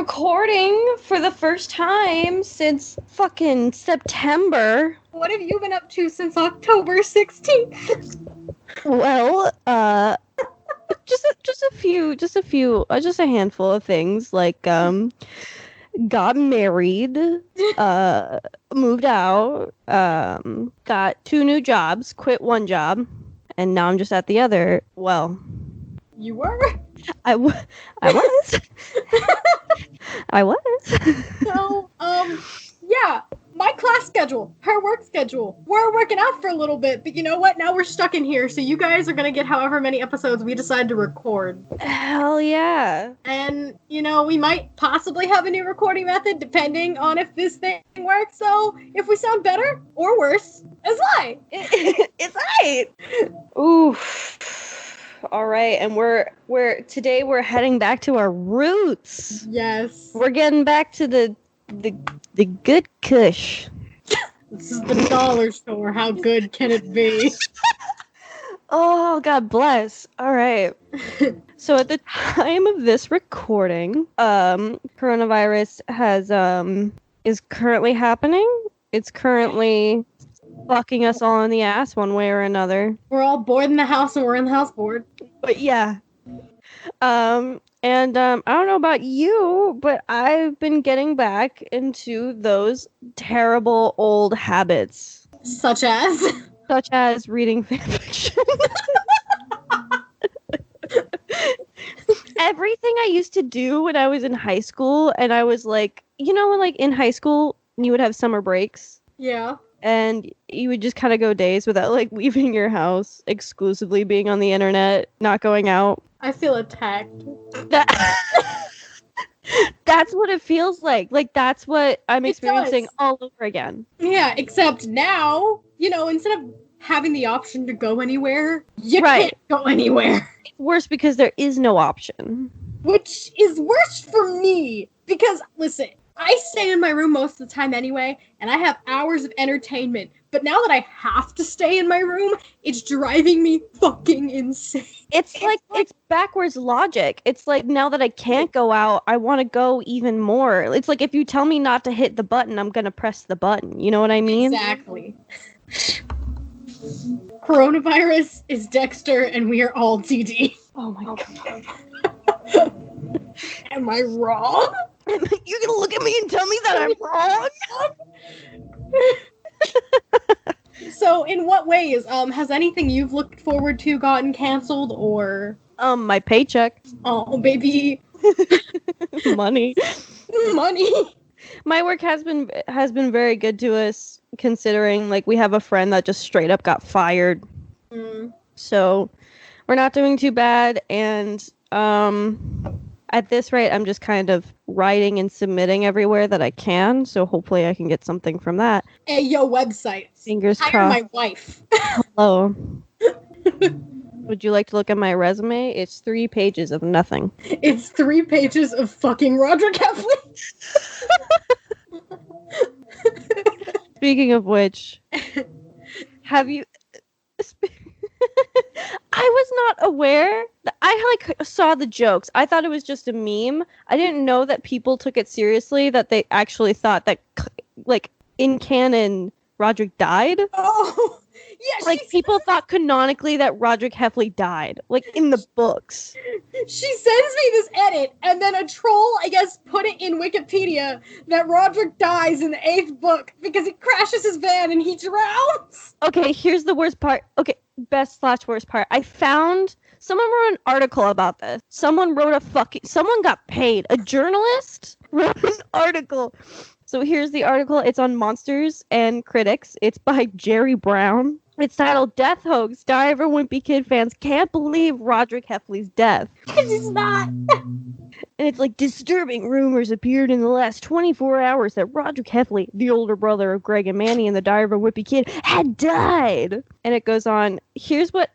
recording for the first time since fucking September. What have you been up to since October 16th? Well, just a handful of things, like got married, moved out, got 2 new jobs, quit one job, and now I'm just at the other. Well, You were? I was. I was. So, yeah, my class schedule, her work schedule. We're working out for a little bit, but you know what? Now we're stuck in here, so you guys are gonna get however many episodes we decide to record. Hell yeah. And, you know, we might possibly have a new recording method depending on if this thing works, so if we sound better or worse, it's fine. It's right. Oof. All right, and today we're heading back to our roots. Yes. We're getting back to the good kush. This is the dollar store. How good can it be? Oh, God bless. All right. So at the time of this recording, coronavirus is currently happening. It's currently fucking us all in the ass one way or another. We're all bored in the house and we're in the house bored. But yeah. I don't know about you, but I've been getting back into those terrible old habits. Such as reading fanfiction. Everything I used to do when I was in high school, and I was like, like in high school, you would have summer breaks. Yeah. And you would just kind of go days without, like, leaving your house, exclusively being on the internet, not going out. I feel attacked. That's what it feels like. Like, that's what I'm experiencing all over again. Yeah, except now, instead of having the option to go anywhere, you can't go anywhere. It's worse because there is no option. Which is worse for me, because, listen, I stay in my room most of the time anyway, and I have hours of entertainment. But now that I have to stay in my room, it's driving me fucking insane. It's backwards logic. It's like, now that I can't go out, I want to go even more. It's like, if you tell me not to hit the button, I'm going to press the button. You know what I mean? Exactly. Coronavirus is Dexter, and we are all TD. Oh my God. Am I wrong? You're gonna look at me and tell me that I'm wrong? So, in what ways, has anything you've looked forward to gotten canceled, or? My paycheck. Oh, baby. Money. My work has been very good to us, considering, like, we have a friend that just straight up got fired. So, we're not doing too bad, and, at this rate, I'm just kind of writing and submitting everywhere that I can, so hopefully I can get something from that. Hey, yo, website. Fingers crossed. Hire my wife. Hello. Would you like to look at my resume? It's 3 pages of nothing. It's 3 pages of fucking Roderick Heffley. Speaking of which, have you... I was not aware. I saw the jokes. I thought it was just a meme. I didn't know that people took it seriously, that they actually thought that, like, in canon, Roderick died. Oh, yeah. Like, people thought canonically that Roderick Heffley died, like, in the books. She sends me this edit, and then a troll, I guess, put it in Wikipedia that Roderick dies in the 8th book because he crashes his van and he drowns. Okay, here's the worst part. Okay, best/worst part. I found someone wrote an article about this. Someone got paid. A journalist wrote an article. So here's the article. It's on Monsters and Critics. It's by Jerry Brown. It's titled "Death Hoax. Diver Wimpy Kid Fans Can't Believe Roderick Heffley's Death." Because he's not. And it's like, disturbing rumors appeared in the last 24 hours that Roderick Heffley, the older brother of Greg and Manny and the Diver Wimpy Kid, had died. And it goes on. Here's what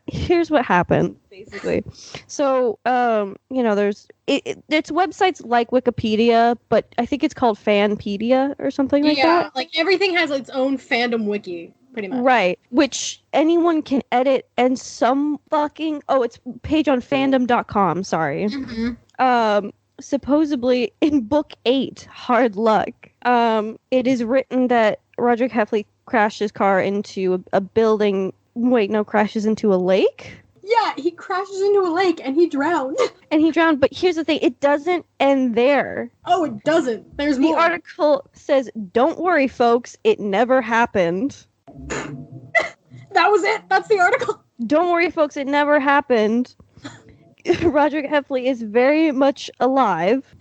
happened, basically. So, there's it's websites like Wikipedia, but I think it's called Fanpedia or something like that. Yeah, like everything has its own fandom wiki. Pretty much. Right, which anyone can edit, and some fucking... Oh, it's page on fandom.com, sorry. Mm-hmm. supposedly in book 8, Hard Luck, it is written that Roderick Heffley crashed his car into a building. Wait, no, crashes into a lake? Yeah, he crashes into a lake and he drowned. And he drowned, but here's the thing, it doesn't end there. Oh, it doesn't. There's more. The article says, "Don't worry, folks, it never happened." That was it? That's the article? Don't worry, folks, it never happened. Roderick Heffley is very much alive.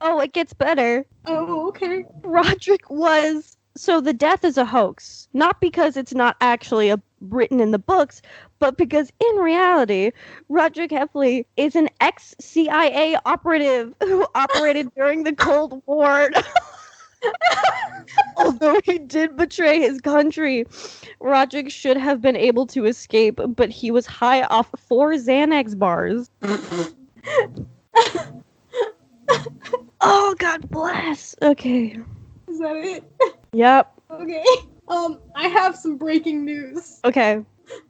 Oh, it gets better. Oh, okay. Roderick was... So the death is a hoax. Not because it's not actually written in the books, but because in reality, Roderick Heffley is an ex-CIA operative who operated during the Cold War. Although he did betray his country, Roderick should have been able to escape, but he was high off 4 Xanax bars. Oh, God bless. Okay. Is that it? Yep. Okay. I have some breaking news. Okay.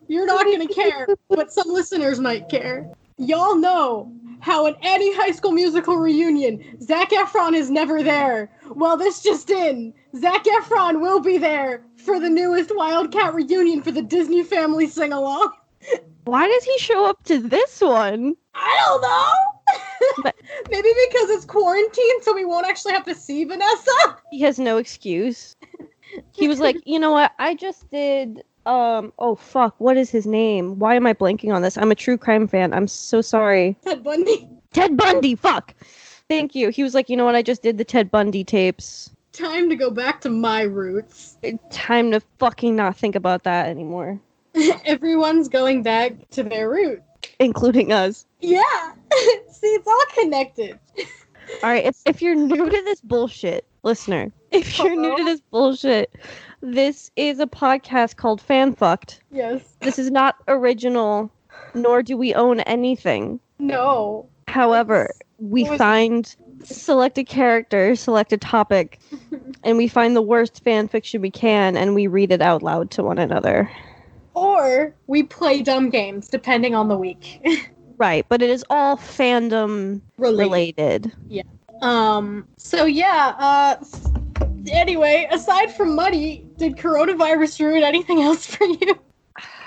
You're not gonna care, but some listeners might care. Y'all know how in any High School Musical reunion, Zac Efron is never there. Well, this just in. Zac Efron will be there for the newest Wildcat reunion for the Disney Family Sing-Along. Why does he show up to this one? I don't know. But- Maybe because it's quarantine, so we won't actually have to see Vanessa. He has no excuse. He was like, you know what? I just did... oh, fuck. What is his name? Why am I blanking on this? I'm a true crime fan. I'm so sorry. Ted Bundy. Ted Bundy! Fuck! Thank you. He was like, you know what? I just did the Ted Bundy tapes. Time to go back to my roots. Time to fucking not think about that anymore. Everyone's going back to their roots. Including us. Yeah. See, it's all connected. Alright, if you're new to this bullshit, listener, if you're new to this bullshit, this is a podcast called Fan Fucked. Yes. This is not original, nor do we own anything. No. However, we find select a character, select a topic, and we find the worst fan fiction we can, and we read it out loud to one another. Or we play dumb games, depending on the week. Right, but it is all fandom related. Yeah. So yeah, anyway, aside from Muddy, did coronavirus ruin anything else for you?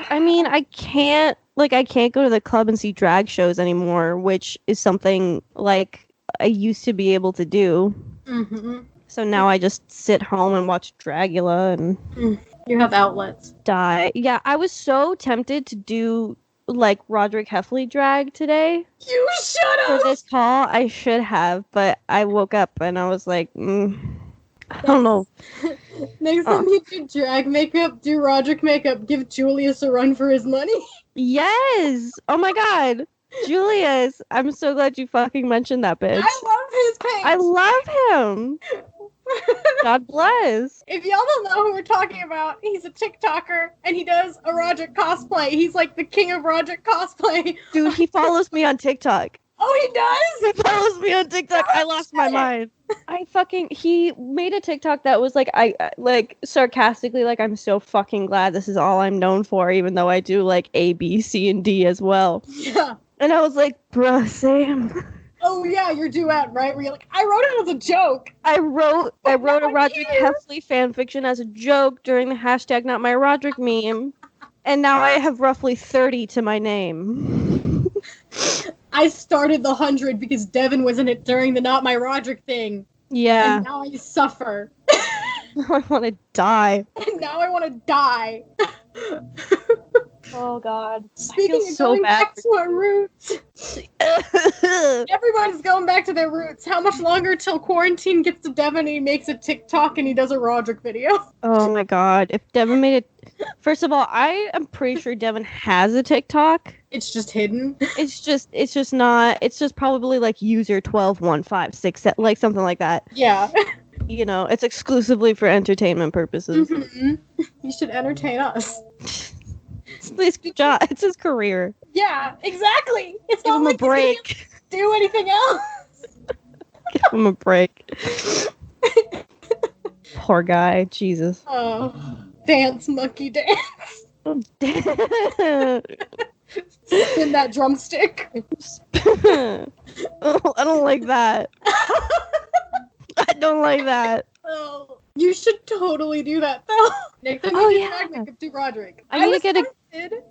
I mean, I can't go to the club and see drag shows anymore, which is something, like, I used to be able to do. Mm-hmm. So now I just sit home and watch Dragula and... You have outlets. Die. Yeah, I was so tempted to do, like, Roderick Heffley drag today. You should have! For this call, I should have, but I woke up and I was like, I don't know. Next time you do drag makeup, do Roderick makeup, give Julius a run for his money. Yes! Oh my god! Julius! I'm so glad you fucking mentioned that bitch. I love his page! I love him! God bless. If y'all don't know who we're talking about, he's a TikToker and he does a Roderick cosplay. He's like the king of Roderick cosplay. Dude, he follows me on TikTok. Oh, he does? He follows me on TikTok. I lost my mind. He made a TikTok that was like, sarcastically, like, I'm so fucking glad this is all I'm known for, even though I do like A, B, C, and D as well. Yeah. And I was like, bruh, Sam. Oh yeah, your duet, right? Where you're like, I wrote it as a joke. I wrote a Roderick Heffley fanfiction as a joke during the hashtag Not My Roderick meme, and now I have roughly 30 to my name. I started the 100 because Devin was in it during the Not My Roderick thing. Yeah. And now I suffer. Now I want to die. And now I want to die. Oh god. Speaking of going back to our roots. Everybody's going back to their roots. How much longer till quarantine gets to Devin and he makes a TikTok and he does a Roderick video? Oh my god. If Devin made it... First of all, I am pretty sure Devin has a TikTok. It's just hidden. It's just not... It's just probably like user 12156, like something like that. Yeah. You know, it's exclusively for entertainment purposes. Mm-hmm. You should entertain us. Please, good job. It's his career. Yeah, exactly. It's Give not him like a break. Do anything else. Give him a break. Poor guy. Jesus. Oh, dance, monkey dance. Spin that drumstick. Oh, I don't like that. I don't like that. Oh, you should totally do that, though. Next time you do Roderick. I need to get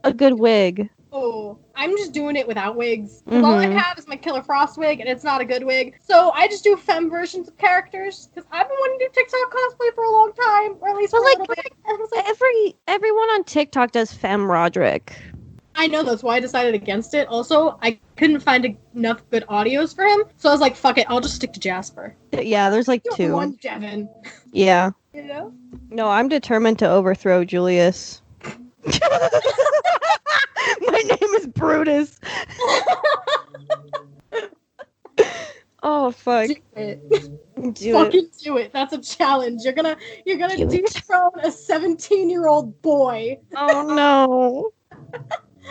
a good wig. Oh, I'm just doing it without wigs. Because all I have is my Killer Frost wig, and it's not a good wig. So I just do femme versions of characters. Because I've been wanting to do TikTok cosplay for a long time, or at least for a little bit. Everyone on TikTok does femme Roderick. I know, that's why I decided against it. Also, I couldn't find enough good audios for him, so I was like, fuck it, I'll just stick to Jasper. Yeah, there's like two. One Devin. Yeah. You know? No, I'm determined to overthrow Julius. My name is Brutus. Oh, fuck. Do it. That's a challenge. You're gonna dethrone a 17-year-old boy. Oh, no.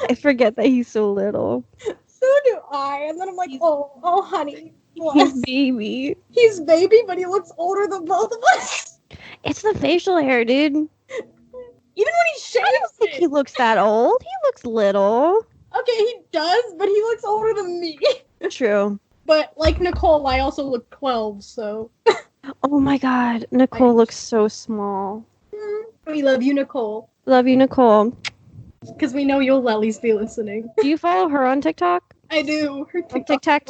I forget that he's so little. So do I. And then I'm like, oh, honey. He's baby. He's baby, but he looks older than both of us. It's the facial hair, dude. Even when he shaves I don't think he looks that old. He looks little. Okay, he does, but he looks older than me. True. But like Nicole, I also look 12, so. Oh my god. Nicole looks so small. We love you, Nicole. Love you, Nicole. Because we know you'll at least be listening. Do you follow her on TikTok? I do. Her TikTok.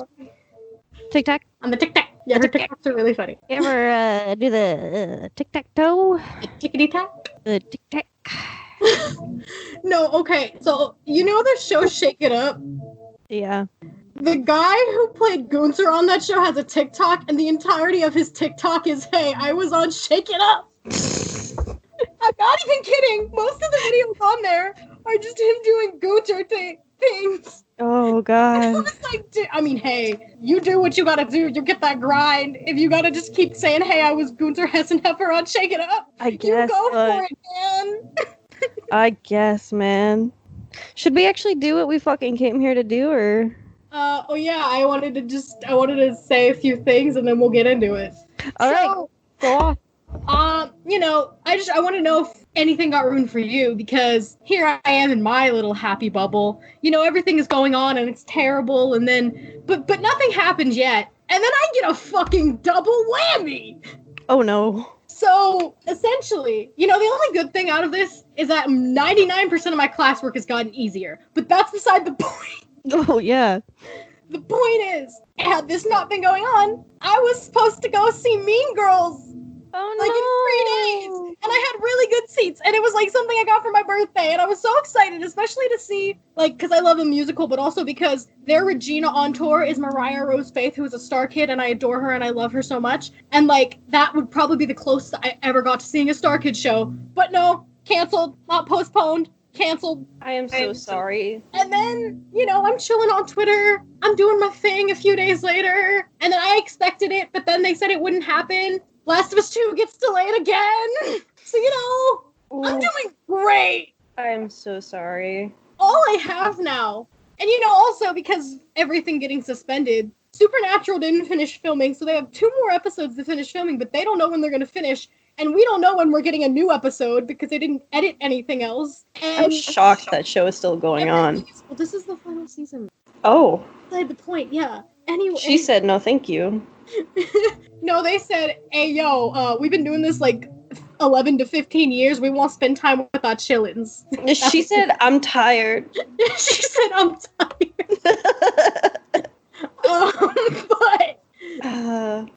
TikTok? On the TikTok. Yeah, her TikToks are really funny. You ever do the tic-tac-toe? The tickety-tack? The tic-tac. No, okay. So, you know the show Shake It Up? Yeah. The guy who played Gunther on that show has a TikTok, and the entirety of his TikTok is, hey, I was on Shake It Up. I'm not even kidding. Most of the videos on there are just him doing Gunther things. Oh, God. I was like, I mean, hey, you do what you gotta do. You get that grind. If you gotta just keep saying, hey, I was Gunther Hessenheffer on Shake It Up, I guess. You go for it, man. I guess, man. Should we actually do what we fucking came here to do, or? Oh yeah, I wanted to say a few things, and then we'll get into it. All right, go off. I want to know if anything got ruined for you, because here I am in my little happy bubble. You know, everything is going on and it's terrible, and then, but nothing happened yet. And then I get a fucking double whammy. Oh no. So, essentially, the only good thing out of this is that 99% of my classwork has gotten easier. But that's beside the point. Oh, yeah. The point is, had this not been going on, I was supposed to go see Mean Girls. Oh, like in 3 days. And I had really good seats. And it was like something I got for my birthday. And I was so excited, especially to see, like, because I love a musical, but also because their Regina on tour is Mariah Rose Faith, who is a star kid, and I adore her and I love her so much. And, like, that would probably be the closest I ever got to seeing a Star Kid show. But no, canceled, not postponed, canceled. I am so sorry. And then, I'm chilling on Twitter. I'm doing my thing a few days later. And then I expected it, but then they said it wouldn't happen. Last of Us 2 gets delayed again. So, Ooh. I'm doing great. I am so sorry. All I have now, and also because everything getting suspended, Supernatural didn't finish filming, so they have 2 more episodes to finish filming, but they don't know when they're going to finish. And we don't know when we're getting a new episode because they didn't edit anything else. And I'm shocked that show is still going on. Well, this is the final season. Oh. Beside the point, yeah. Anyway. She said no thank you. No, they said, hey, yo, we've been doing this like 11 to 15 years. We won't spend time with our chillins. She said, I'm tired. She said, I'm tired.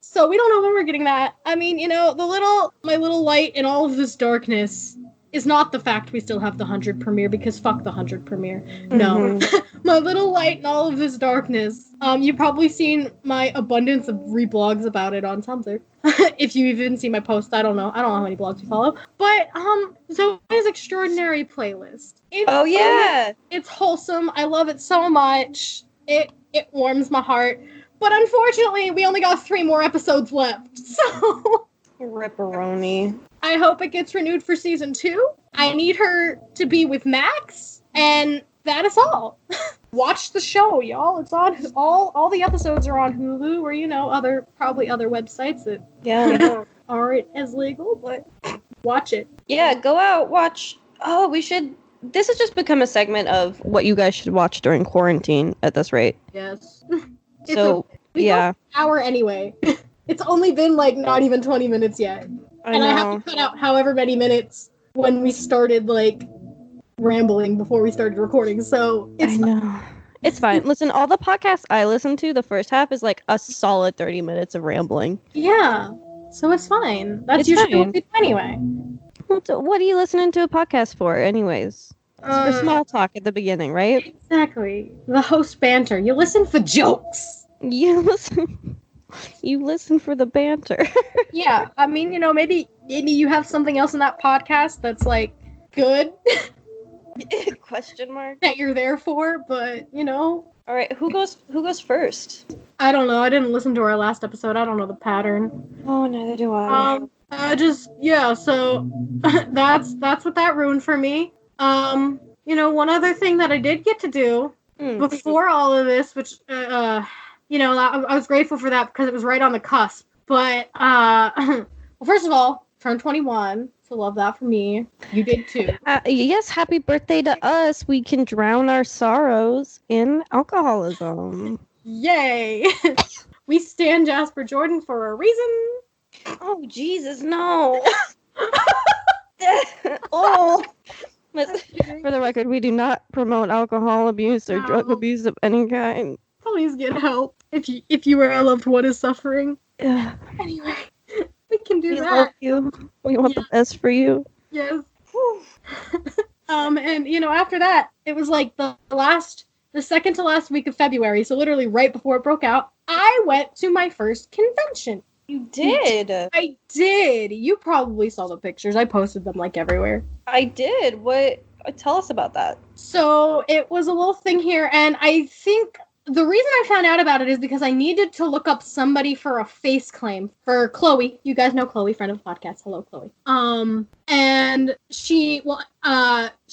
So we don't know when we're getting that. I mean, my little light in all of this darkness is not the fact we still have the 100 premiere, because fuck the 100 premiere. No. My little light in all of this darkness. You've probably seen my abundance of reblogs about it on Tumblr. If you even see my post, I don't know how many blogs you follow. But, Zoe's Extraordinary playlist. It's wholesome. I love it so much. It warms my heart. But unfortunately, we only got 3 more episodes left, so... Ripperoni. I hope it gets renewed for season 2. I need her to be with Max, and that is all. Watch the show, y'all. It's on all the episodes are on Hulu, or probably other websites that aren't as legal, but watch it. Yeah, go out, watch. Oh, we should This has just become a segment of what you guys should watch during quarantine at this rate. Yes. So, yeah. An hour anyway. It's only been like not even 20 minutes yet. I know. I have to cut out however many minutes when we started like rambling before we started recording. So I know. It's fine. Listen, all the podcasts I listen to, the first half is like a solid 30 minutes of rambling. Yeah. So it's fine. That's usually what we do anyway. What are you listening to a podcast for, anyways? It's for small talk at the beginning, right? Exactly. The host banter. You listen for jokes. You listen for the banter. Yeah. I mean, maybe you have something else in that podcast that's like good. Question mark? That you're there for, but All right, who goes first? I don't know. I didn't listen to our last episode. I don't know the pattern. Oh, neither do I. So that's what that ruined for me. One other thing that I did get to do before all of this, which I was grateful for that because it was right on the cusp. But well, first of all, turned 21. So love that for me. You did too. Yes, happy birthday to us. We can drown our sorrows in alcoholism. Yay! We stand Jasper Jordan for a reason. Oh, Jesus, no. Oh. For the record, we do not promote alcohol abuse or drug abuse of any kind. Please get help if you or a loved one is suffering. Anyway, we can do that. We love you. We want the best for you. Yes. And after that, it was like the second to last week of February, so literally right before it broke out, I went to my first convention. You did? I did. You probably saw the pictures. I posted them like everywhere. I did. What? Tell us about that. So it was a little thing here, and I think the reason I found out about it is because I needed to look up somebody for a face claim for Chloe. You guys know Chloe, friend of the podcast. Hello, Chloe. And she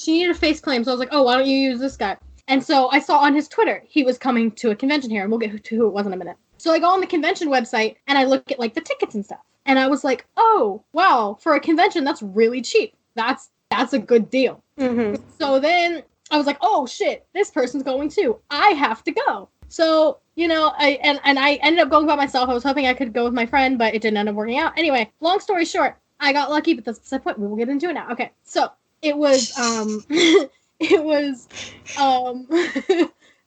needed a face claim, so I was like, oh, why don't you use this guy? And so I saw on his Twitter he was coming to a convention here, and we'll get to who it was in a minute. So I go on the convention website and I look at like the tickets and stuff. And I was like, oh, wow, for a convention, that's really cheap. That's a good deal. Mm-hmm. So then I was like, oh shit, this person's going too. I have to go. So, I ended up going by myself. I was hoping I could go with my friend, but it didn't end up working out. Anyway, long story short, I got lucky, but that's the point. We will get into it now. Okay. So it was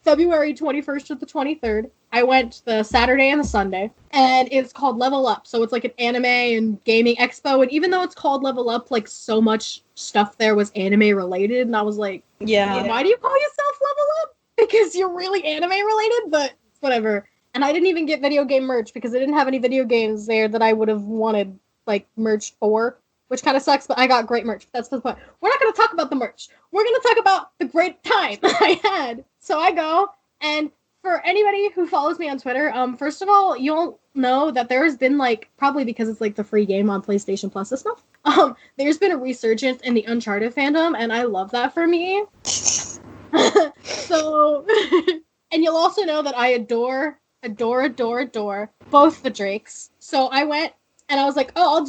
February 21st to the 23rd. I went the Saturday and the Sunday, and it's called Level Up. So it's like an anime and gaming expo, and even though it's called Level Up, like so much stuff there was anime related, and I was like, yeah. Why do you call yourself Level Up? Because you're really anime related, but whatever. And I didn't even get video game merch because they didn't have any video games there that I would have wanted like merch for, which kind of sucks, but I got great merch. That's the point. We're not going to talk about the merch. We're going to talk about the great time I had. So I go, and for anybody who follows me on Twitter, first of all, you'll know that there has been, like, probably because it's, like, the free game on PlayStation Plus and stuff, there's been a resurgence in the Uncharted fandom, and I love that for me. So, and you'll also know that I adore both the Drakes. So I went, and I was like, oh,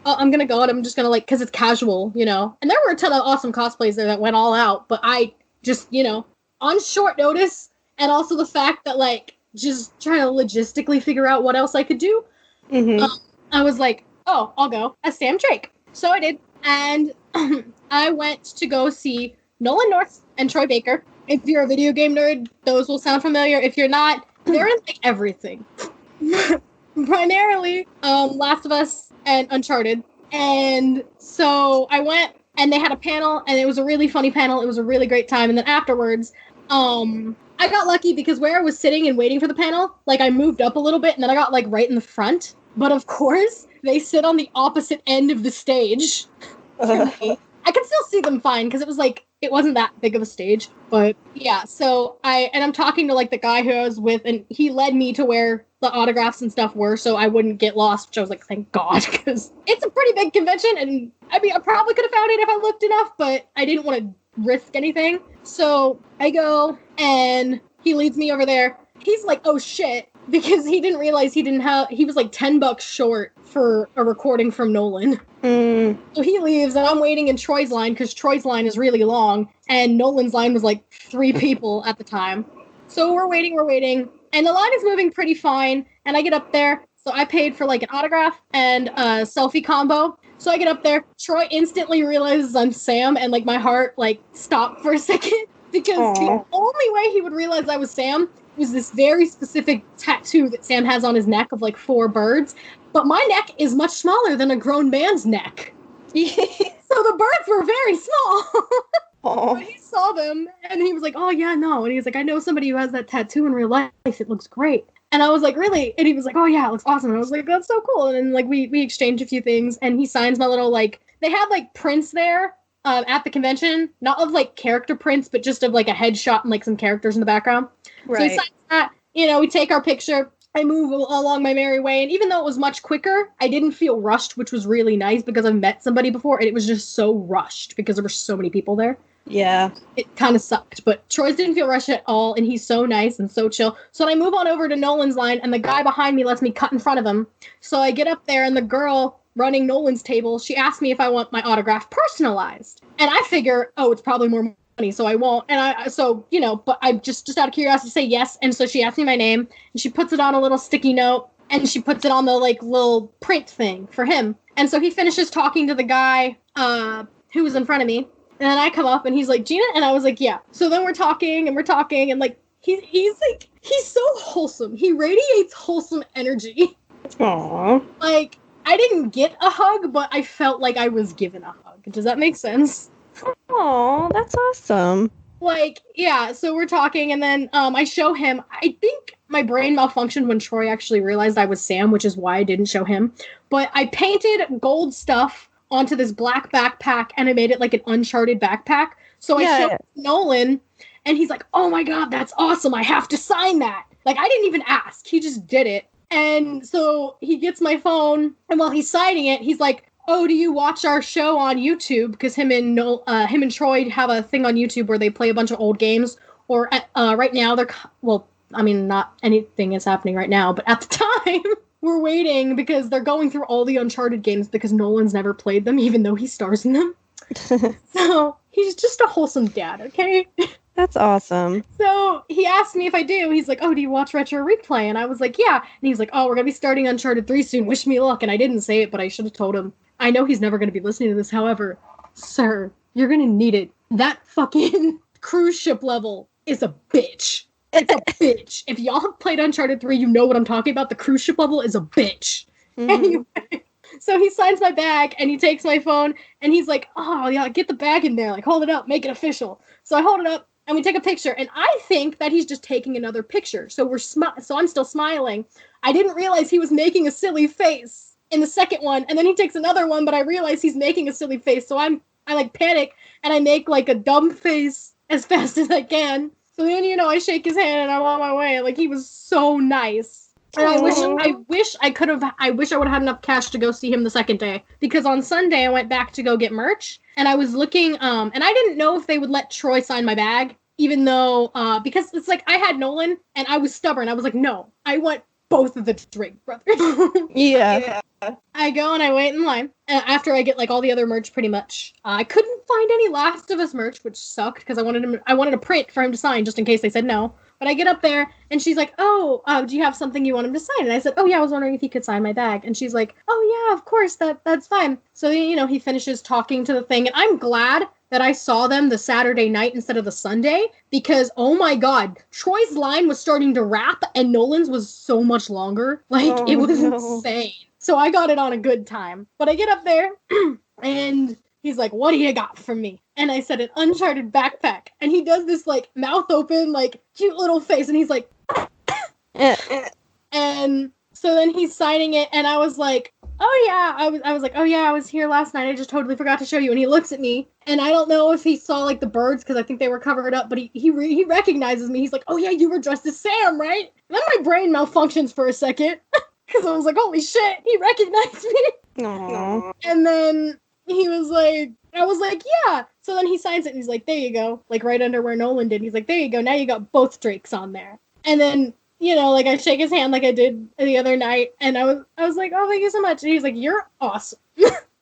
I'm gonna go, and I'm just gonna, like, because it's casual, And there were a ton of awesome cosplays there that went all out, but I just, on short notice, and also the fact that, like, just trying to logistically figure out what else I could do, I was like, oh, I'll go as Sam Drake. So I did, and I went to go see Nolan North and Troy Baker. If you're a video game nerd, those will sound familiar. If you're not, they're in, like, everything. Primarily, Last of Us and Uncharted. And so I went, and they had a panel, and it was a really funny panel. It was a really great time. And then afterwards, I got lucky because where I was sitting and waiting for the panel, like, I moved up a little bit, and then I got, like, right in the front. But of course, they sit on the opposite end of the stage. I could still see them fine, because it was, like, it wasn't that big of a stage. But, yeah, so I'm talking to, like, the guy who I was with, and he led me to where the autographs and stuff were, so I wouldn't get lost, which I was like, thank God, because it's a pretty big convention, and, I mean, I probably could have found it if I looked enough, but I didn't want to risk anything. So I go, and he leads me over there. He's like, oh shit, because he didn't realize he was like $10 short for a recording from Nolan. So he leaves, and I'm waiting in Troy's line, because Troy's line is really long, and Nolan's line was like 3 people at the time. So we're waiting, and the line is moving pretty fine, and I get up there, so I paid for like an autograph and a selfie combo. So I get up there, Troy instantly realizes I'm Sam, and like my heart like stopped for a second, because the only way he would realize I was Sam was this very specific tattoo that Sam has on his neck of like 4 birds. But my neck is much smaller than a grown man's neck. So the birds were very small. But he saw them, and he was like, oh, yeah, no. And he was like, I know somebody who has that tattoo in real life. It looks great. And I was like, really? And he was like, oh, yeah, it looks awesome. And I was like, that's so cool. And then, like, we exchanged a few things, and he signs my little, like, they had, like, prints there at the convention. Not of, like, character prints, but just of, like, a headshot and, like, some characters in the background. Right. So he signs that. You know, we take our picture. I move along my merry way, and even though it was much quicker, I didn't feel rushed, which was really nice, because I've met somebody before, and it was just so rushed, because there were so many people there. Yeah. It kind of sucked, but Troy's didn't feel rushed at all, and he's so nice and so chill. So then I move on over to Nolan's line, and the guy behind me lets me cut in front of him. So I get up there, and the girl running Nolan's table, she asked me if I want my autograph personalized. And I figure, oh, it's probably more money, so I won't. And so, you know, but I just out of curiosity say yes. And so she asked me my name, and she puts it on a little sticky note, and she puts it on the like little print thing for him. And so he finishes talking to the guy who was in front of me, and then I come up, and he's like, Gina? And I was like, yeah. So then we're talking, and like he's so wholesome. He radiates wholesome energy. Aww. Like, I didn't get a hug, but I felt like I was given a hug. Does that make sense? Oh, that's awesome. Like, yeah, so we're talking, and then I show him. I think my brain malfunctioned when Troy actually realized I was Sam, which is why I didn't show him. But I painted gold stuff onto this black backpack, and I made it like an Uncharted backpack. So I showed Nolan, and he's like, oh my god, that's awesome. I have to sign that. Like, I didn't even ask. He just did it. And so he gets my phone, and while he's signing it, he's like, oh, do you watch our show on YouTube? Because him and Troy have a thing on YouTube where they play a bunch of old games. Or right now, not anything is happening right now, but at the time, we're waiting because they're going through all the Uncharted games because Nolan's never played them, even though he stars in them. So he's just a wholesome dad, okay? That's awesome. So he asked me if I do. He's like, oh, do you watch Retro Replay? And I was like, yeah. And he's like, oh, we're going to be starting Uncharted 3 soon. Wish me luck. And I didn't say it, but I should have told him. I know he's never going to be listening to this. However, sir, you're going to need it. That fucking cruise ship level is a bitch. It's a bitch. If y'all have played Uncharted 3, you know what I'm talking about. The cruise ship level is a bitch. Mm-hmm. Anyway, so he signs my bag, and he takes my phone, and he's like, oh, yeah, get the bag in there. Like, hold it up. Make it official. So I hold it up, and we take a picture, and I think that he's just taking another picture. So so I'm still smiling. I didn't realize he was making a silly face in the second one, and then he takes another one, but I realize he's making a silly face, so I like panic, and I make like a dumb face as fast as I can. So then, you know, I shake his hand, and I'm on my way. Like, he was so nice. And I wish I would have had enough cash to go see him the second day, because on Sunday I went back to go get merch, and I was looking, and I didn't know if they would let Troy sign my bag, even though, because it's like, I had Nolan, and I was stubborn. I was like, no, I want both of the Drake brothers. Yeah. I go and I wait in line. After I get like all the other merch, pretty much. I couldn't find any Last of Us merch, which sucked because I wanted a print for him to sign just in case they said no. But I get up there and she's like, "Oh, do you have something you want him to sign?" And I said, "Oh yeah, I was wondering if he could sign my bag." And she's like, "Oh yeah, of course, that's fine." So you know, he finishes talking to the thing, and I'm glad that I saw them the Saturday night instead of the Sunday, because oh my god, Troy's line was starting to wrap and Nolan's was so much longer. Like, it was insane. So I got it on a good time. But I get up there and he's like, "What do you got for me?" And I said, "An Uncharted backpack." And he does this like mouth open, like cute little face, and he's like and so then he's signing it, and I was like, "Oh yeah," I was like, "Oh yeah, I was here last night. I just totally forgot to show you." And he looks at me, and I don't know if he saw like the birds because I think they were covered up, but he recognizes me. He's like, "Oh yeah, you were dressed as Sam, right?" And then my brain malfunctions for a second because I was like, "Holy shit, he recognized me!" Aww. And then he was like, I was like, "Yeah." So then he signs it, and he's like, "There you go," like right under where Nolan did. He's like, "There you go. Now you got both Drakes on there." And then like I shake his hand like I did the other night, and I was like, oh, thank you so much. And he's like, you're awesome.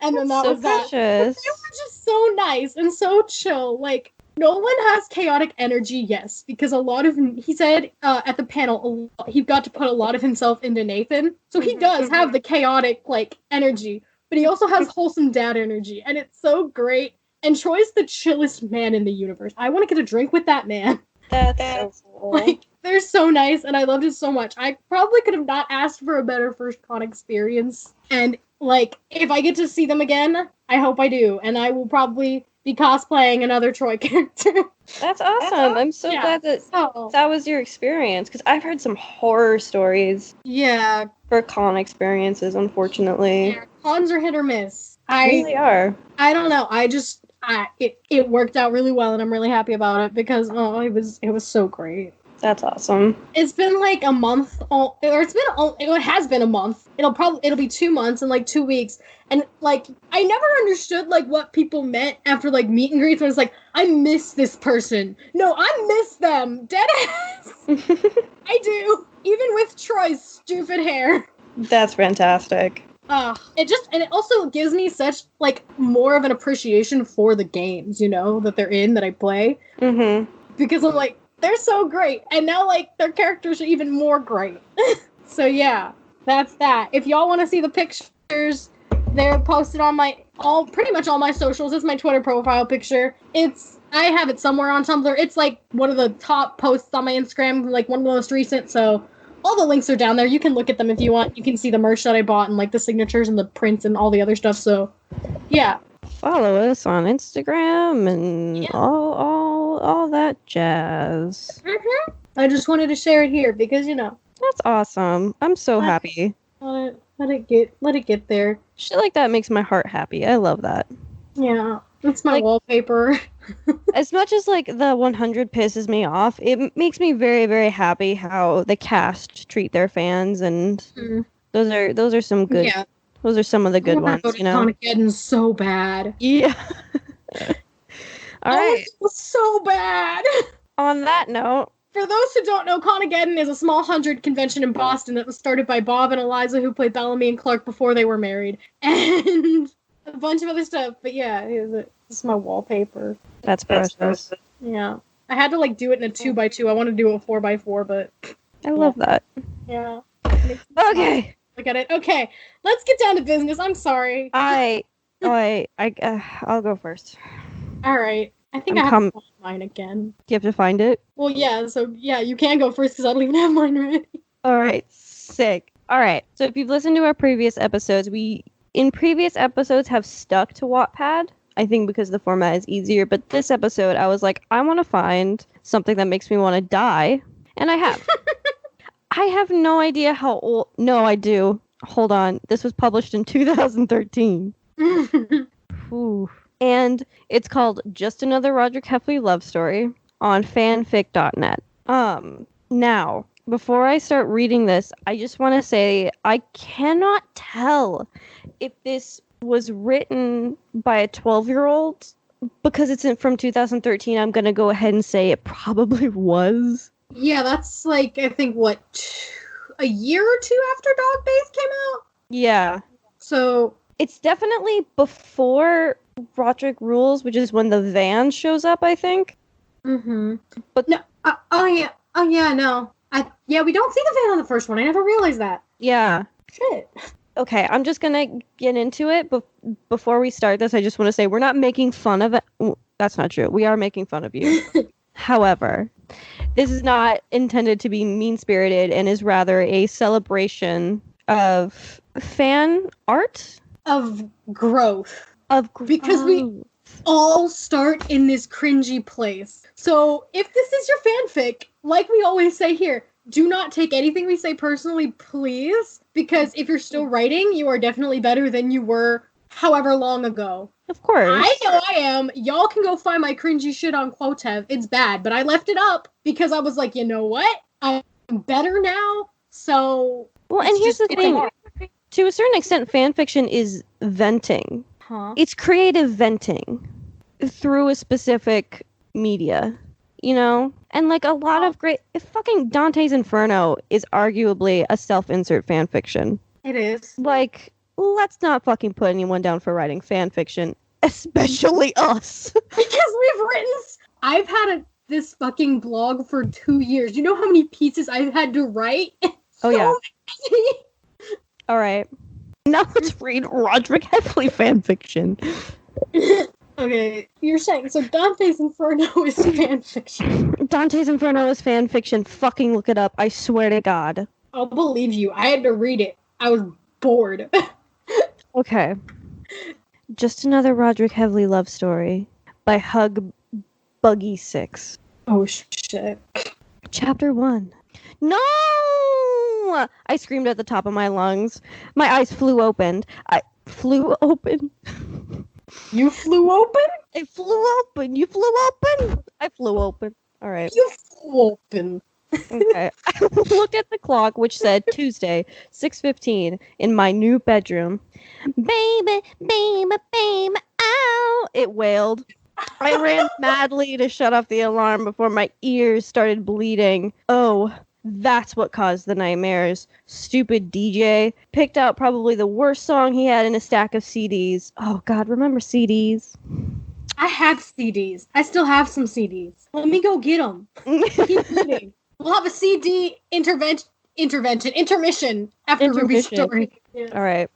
And then that so was that. precious. They were just so nice and so chill. Like, Nolan has chaotic energy, yes, because a lot of, he said at the panel, he got to put a lot of himself into Nathan. So he does have the chaotic, like, energy, but he also has wholesome dad energy, and it's so great. And Troy's the chillest man in the universe. I want to get a drink with that man. That's so cool. Like, they're so nice, and I loved it so much. I probably could have not asked for a better first con experience. And, like, if I get to see them again, I hope I do. And I will probably be cosplaying another Troy character. That's awesome. I'm so glad that that was your experience, because I've heard some horror stories. Yeah. For con experiences, unfortunately. Yeah, cons are hit or miss. They really are. I don't know. It worked out really well, and I'm really happy about it because it was so great. That's awesome. It's been like a month, it has been a month. It'll be 2 months and like 2 weeks, and like I never understood like what people meant after like meet and greets when it's like, I miss this person. No, I miss them. Dead ass. I do, even with Troy's stupid hair. That's fantastic. It also gives me such like more of an appreciation for the games, that they're in, that I play. Because I'm like, they're so great, and now like their characters are even more great. So yeah, that's that. If y'all want to see the pictures, they're posted on pretty much all my socials. It's my Twitter profile picture. I have it somewhere on Tumblr. It's like one of the top posts on my Instagram, like one of the most recent. So all the links are down there. You can look at them if you want. You can see the merch that I bought and like the signatures and the prints and all the other stuff. So yeah. Follow us on Instagram and all that jazz. I just wanted to share it here because that's awesome. I'm so happy. Let it get there. Shit like that makes my heart happy. I love that. Yeah, that's my wallpaper. As much as like the 100 pisses me off, it makes me very, very happy how the cast treat their fans, and those are some good. Yeah. Those are some of the good ones, cked-Episode so bad. Yeah. All right. It was so bad. On that note, for those who don't know, cked is a small 100 convention in Boston that was started by Bob and Eliza, who played Bellamy and Clark before they were married, and a bunch of other stuff. But yeah, it's my wallpaper. That's precious. Yeah, I had to like do it in a 2x2. I want to do a 4x4, but I love that. Yeah. Okay. Look at it. Okay, let's get down to business. I'm sorry. I'll go first. All right. I think I have to find mine again. Do you have to find it? Well, yeah. So yeah, you can go first because I don't even have mine ready. All right. Sick. All right. So if you've listened to our previous episodes, we have stuck to Wattpad. I think because the format is easier. But this episode, I was like, I want to find something that makes me want to die, and I have. I have no idea how old. No, I do. Hold on. This was published in 2013. Ooh. And it's called Just Another Roderick Heffley Love Story on fanfic.net. Now, before I start reading this, I just want to say I cannot tell if this was written by a 12-year-old. Because it's from 2013, I'm going to go ahead and say it probably was. Yeah, that's like, I think, a year or two after Dog Days came out? Yeah. So it's definitely before Roderick Rules, which is when the van shows up, I think. But no, no. We don't see the van on the first one. I never realized that. Yeah. Shit. Okay, I'm just gonna get into it, but before we start this, I just want to say we're not making fun of it. That's not true. We are making fun of you. However, this is not intended to be mean-spirited and is rather a celebration of fan art. Of growth. Because we all start in this cringy place. So if this is your fanfic, like we always say here, do not take anything we say personally, please. Because if you're still writing, you are definitely better than you were however long ago. Of course. I know I am. Y'all can go find my cringy shit on Quotev. It's bad, but I left it up because I was like, you know what? I'm better now, so... Well, and here's the thing. To a certain extent, fanfiction is venting. Huh? It's creative venting through a specific media. And like a lot of great, fucking Dante's Inferno is arguably a self-insert fan fiction. It is. Like, let's not fucking put anyone down for writing fan fiction, especially us. Because we've written. I've had this fucking blog for 2 years. You know how many pieces I've had to write? Oh yeah. All right. Now let's read Roderick Heffley fan fiction. Okay, you're saying so Dante's Inferno is fan fiction. Dante's Inferno is fan fiction. Fucking look it up. I swear to God. I'll believe you. I had to read it. I was bored. Okay. Just Another Roderick Heffley Love Story by Hug Buggy 6. Oh shit. Chapter 1. No! I screamed at the top of my lungs. My eyes flew open. I flew open. You flew open? I flew open. You flew open? I flew open. All right. You flew open. Okay. I looked at the clock, which said Tuesday, 6:15, in my new bedroom. Baby, baby, baby, ow! It wailed. I ran madly to shut off the alarm before my ears started bleeding. Oh, that's what caused the nightmares. Stupid DJ picked out probably the worst song he had in a stack of CDs. Oh God, remember CDs? I had CDs. I still have some CDs. Let me go get them. Keep reading. We'll have a CD intermission after Ruby's story. Yeah. All right.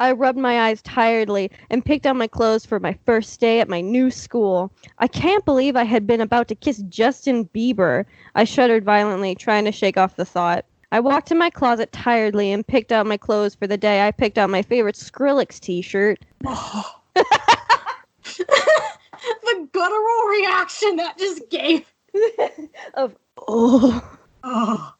I rubbed my eyes tiredly and picked out my clothes for my first day at my new school. I can't believe I had been about to kiss Justin Bieber. I shuddered violently, trying to shake off the thought. I walked to my closet tiredly and picked out my clothes for the day. I picked out my favorite Skrillex t-shirt. The guttural reaction that just gave. Of, oh. Oh.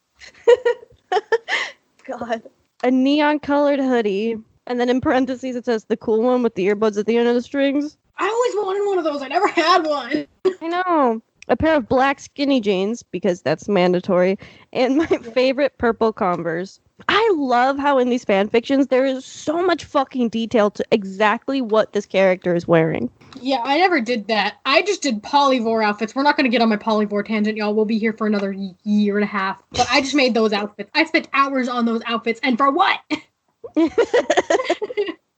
God. A neon-colored hoodie. And then in parentheses it says the cool one with the earbuds at the end of the strings. I always wanted one of those. I never had one. I know. A pair of black skinny jeans, because that's mandatory, and my favorite purple Converse. I love how in these fan fictions there is so much fucking detail to exactly what this character is wearing. Yeah, I never did that. I just did polyvore outfits. We're not going to get on my polyvore tangent, y'all. We'll be here for another year and a half. But I just made those outfits. I spent hours on those outfits, and for what?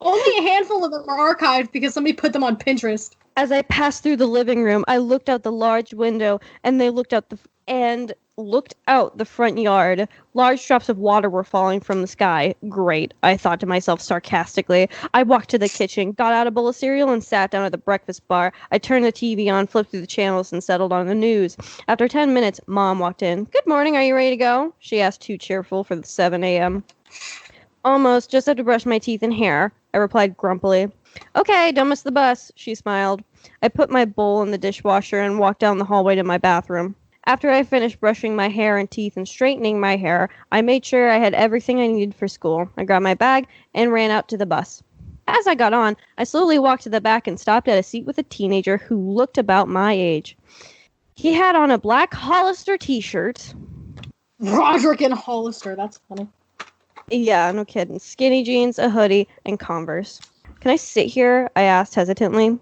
Only a handful of them are archived because somebody put them on Pinterest. As I passed through the living room, I looked out the large window, and looked out the front yard. Large drops of water were falling from the sky. Great, I thought to myself sarcastically. I walked to the kitchen, got out a bowl of cereal, and sat down at the breakfast bar. I turned the TV on, flipped through the channels, and settled on the news. After 10 minutes, Mom walked in. "Good morning, are you ready to go?" she asked, too cheerful for the 7 a.m. "Almost, just have to brush my teeth and hair," I replied grumpily. "Okay, don't miss the bus," she smiled. I put my bowl in the dishwasher and walked down the hallway to my bathroom. After I finished brushing my hair and teeth and straightening my hair, I made sure I had everything I needed for school. I grabbed my bag and ran out to the bus. As I got on, I slowly walked to the back and stopped at a seat with a teenager who looked about my age. He had on a black Hollister t-shirt. Roderick and Hollister, that's funny. Yeah, no kidding. Skinny jeans, a hoodie, and Converse. "Can I sit here?" I asked hesitantly.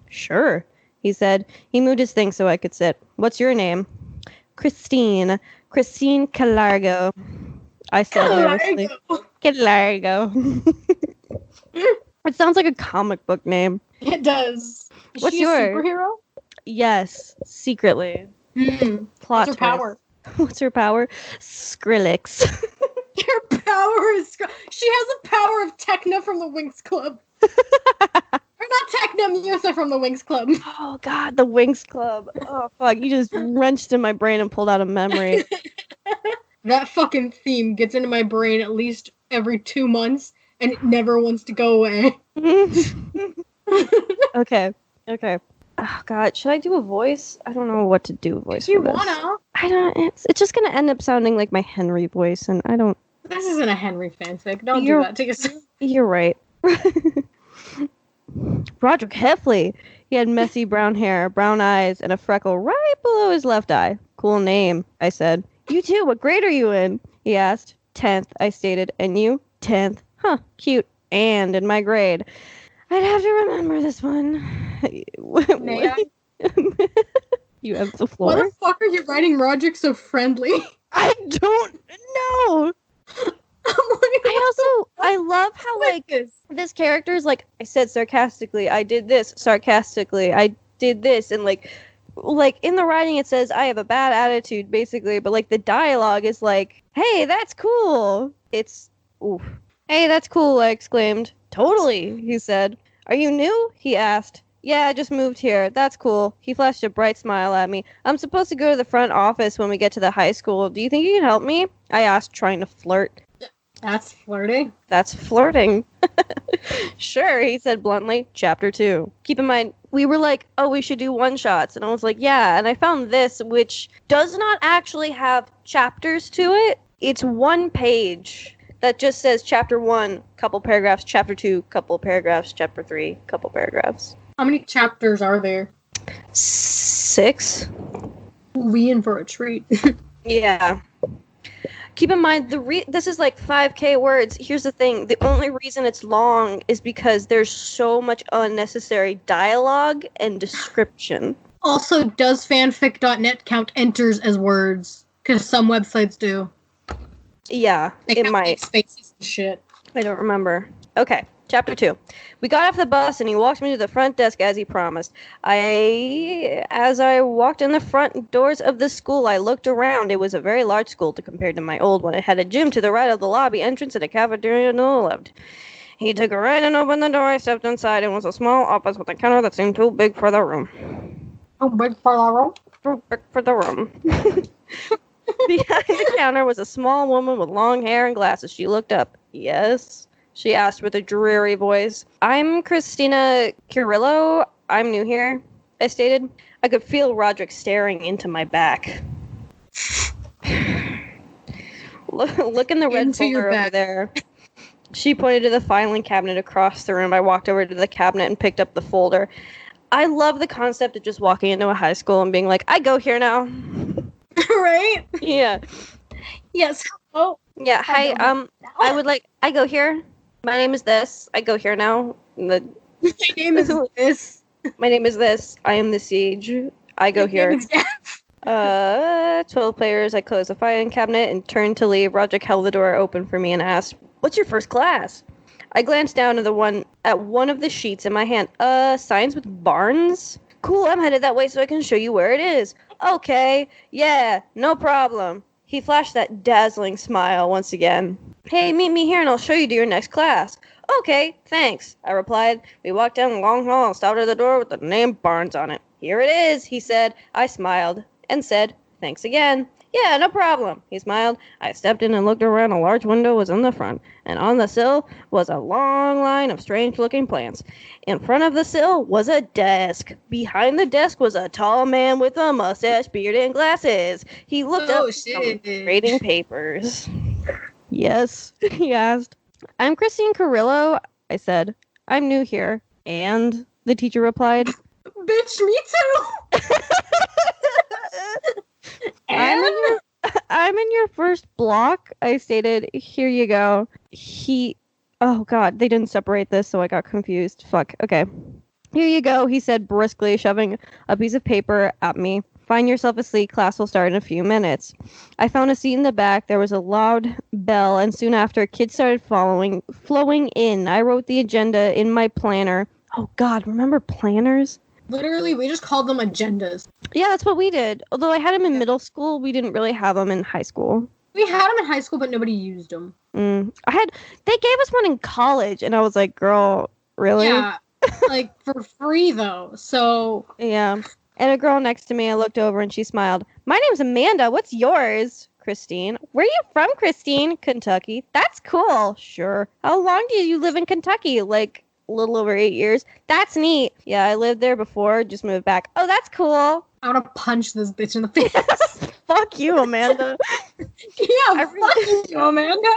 "Sure," he said. He moved his thing so I could sit. "What's your name?" Christine Calargo," I said nervously. Calargo. It sounds like a comic book name. It does. Is What's she yours? a superhero? Yes, secretly. Plot What's her power? What's her power? Skrillex. Her power is... She has the power of Techna from the Winx Club. Or not Techna, Musa from the Winx Club. Oh, God, the Winx Club. Oh, fuck. You just wrenched in my brain and pulled out a memory. That fucking theme gets into my brain at least every 2 months, and it never wants to go away. Okay. Oh, God. Should I do a voice? I don't know what to do a voice If you for this. wanna. I don't... It's just going to end up sounding like my Henry voice, and I don't... This isn't a Henry fanfic. Don't do that to yourself. You're right. Roderick Heffley. He had messy brown hair, brown eyes, and a freckle right below his left eye. Cool name, I said. "You too. What grade are you in?" he asked. 10th, I stated. "And you?" 10th. Huh, cute. And in my grade. I'd have to remember this one. May I? You have the floor. Why the fuck are you writing Roderick so friendly? I don't know. I love how, like, this character is like, I said sarcastically, I did this sarcastically, I did this, and like in the writing it says I have a bad attitude, basically, but like the dialogue is like, hey, that's cool. It's, oof. Hey, that's cool, I exclaimed. Totally, he said. Are you new? He asked. Yeah, I just moved here. That's cool. He flashed a bright smile at me. I'm supposed to go to the front office when we get to the high school. Do you think you can help me? I asked, trying to flirt. That's flirting. That's flirting. Sure, he said bluntly. Chapter 2. Keep in mind, we were like, oh, we should do one-shots. And I was like, yeah. And I found this, which does not actually have chapters to it. It's one page that just says chapter 1, couple paragraphs, chapter 2, couple paragraphs, chapter 3, couple paragraphs. How many chapters are there? 6. We in for a treat. Yeah. Keep in mind, this is like 5K words. Here's the thing. The only reason it's long is because there's so much unnecessary dialogue and description. Also, does fanfic.net count enters as words? Because some websites do. Yeah, it might. Spaces and shit. I don't remember. Okay, chapter 2. We got off the bus and he walked me to the front desk as he promised. As I walked in the front doors of the school, I looked around. It was a very large school compared to my old one. It had a gym to the right of the lobby entrance and a cafeteria to the left. He took a right and opened the door. I stepped inside. It was a small office with a counter that seemed too big for the room. Too big for the room? Too big for the room. Behind the counter was a small woman with long hair and glasses. She looked up. Yes? She asked with a dreary voice. I'm Christina Cirillo. I'm new here, I stated. I could feel Roderick staring into my back. Look in the red folder over there. She pointed to the filing cabinet across the room. I walked over to the cabinet and picked up the folder. I love the concept of just walking into a high school and being like, I go here now. Right? Yeah. Yes. Oh. Yeah. Hi. I go here. My name is this. I go here now. My name is this. My name is this. I am the siege. I go here. 12 players. I closed the filing cabinet and turned to leave. Roderick held the door open for me and asked, "What's your first class?" I glanced down at one of the sheets in my hand. Science with Barnes? Cool, I'm headed that way so I can show you where it is. Okay, yeah, no problem. He flashed that dazzling smile once again. Hey, meet me here and I'll show you to your next class. Okay, thanks, I replied. We walked down the long hall and stopped at the door with the name Barnes on it. Here it is, he said. I smiled and said, thanks again. Yeah, no problem, he smiled. I stepped in and looked around. A large window was in the front, and on the sill was a long line of strange-looking plants. In front of the sill was a desk. Behind the desk was a tall man with a mustache, beard, and glasses. He looked up trading papers. Yes, he asked. I'm Christine Carrillo, I said. I'm new here. And? The teacher replied. Bitch, me too! I'm in your first block, I stated. Here you go. Oh god, they didn't separate this, so I got confused. Fuck, okay. Here you go, he said briskly, shoving a piece of paper at me. Find yourself a seat, class will start in a few minutes. I found a seat in the back, there was a loud bell, and soon after, kids started flowing in. I wrote the agenda in my planner. Oh god, remember planners? Literally, we just called them agendas. Yeah, that's what we did. Although I had them in middle school, we didn't really have them in high school. We had them in high school, but nobody used them. They gave us one in college, and I was like, girl, really? Yeah, like, for free, though, so... Yeah. And a girl next to me, I looked over, and she smiled. My name's Amanda. What's yours? Christine. Where are you from, Christine? Kentucky. That's cool. Sure. How long do you live in Kentucky? Like... a little over 8 years. That's neat. Yeah, I lived there before, just moved back. Oh, that's cool. I want to punch this bitch in the face. Fuck you, Amanda. Fuck you, Amanda.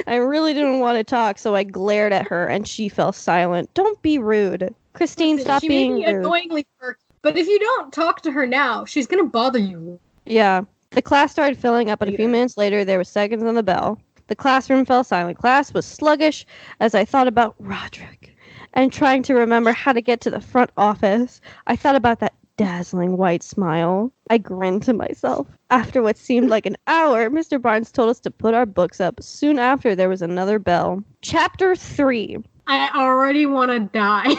I really didn't want to talk, so I glared at her, and she fell silent. Don't be rude. Christine, stop being rude. She may be annoyingly quirky, but if you don't talk to her now, she's going to bother you. Yeah. The class started filling up, and a few minutes later, there were seconds on the bell. The classroom fell silent. Class was sluggish as I thought about Roderick and trying to remember how to get to the front office. I thought about that dazzling white smile. I grinned to myself. After what seemed like an hour, Mr. Barnes told us to put our books up. Soon after, there was another bell. Chapter 3. I already want to die.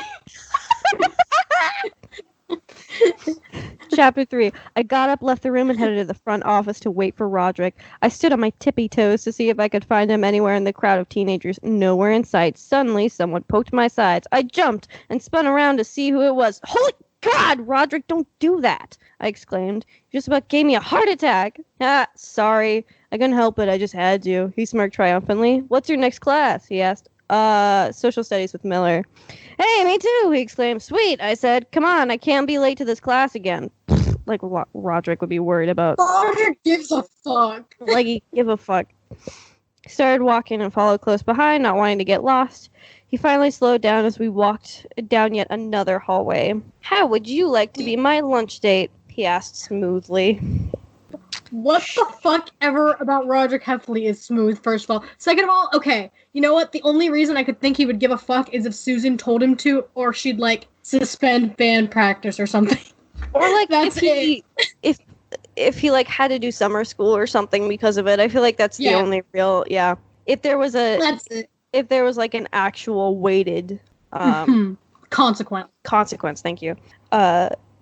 Chapter 3. I got up, left the room, and headed to the front office to wait for Roderick. I stood on my tippy toes to see if I could find him anywhere in the crowd of teenagers. Nowhere in sight. Suddenly, someone poked my sides. I jumped and spun around to see who it was. Holy God, Roderick, don't do that! I exclaimed. You just about gave me a heart attack. Ah, sorry. I couldn't help it. I just had to. He smirked triumphantly. What's your next class? He asked. Social studies with Miller. Hey, me too, he exclaimed. Sweet, I said. Come on, I can't be late to this class again. Like Roderick would be worried about. Roderick gives a fuck. Like he give a fuck. Started walking and followed close behind, not wanting to get lost. He finally slowed down as we walked down yet another hallway. How would you like to be my lunch date? He asked smoothly. What the fuck ever about Roderick Heffley is smooth, first of all. Second of all, okay, you know what? The only reason I could think he would give a fuck is if Susan told him to, or she'd, like, suspend band practice or something. Or, like, that's if he, like, had to do summer school or something because of it. I feel like that's the only real, If there was that's it. If there was, like, an actual weighted, Consequence, thank you.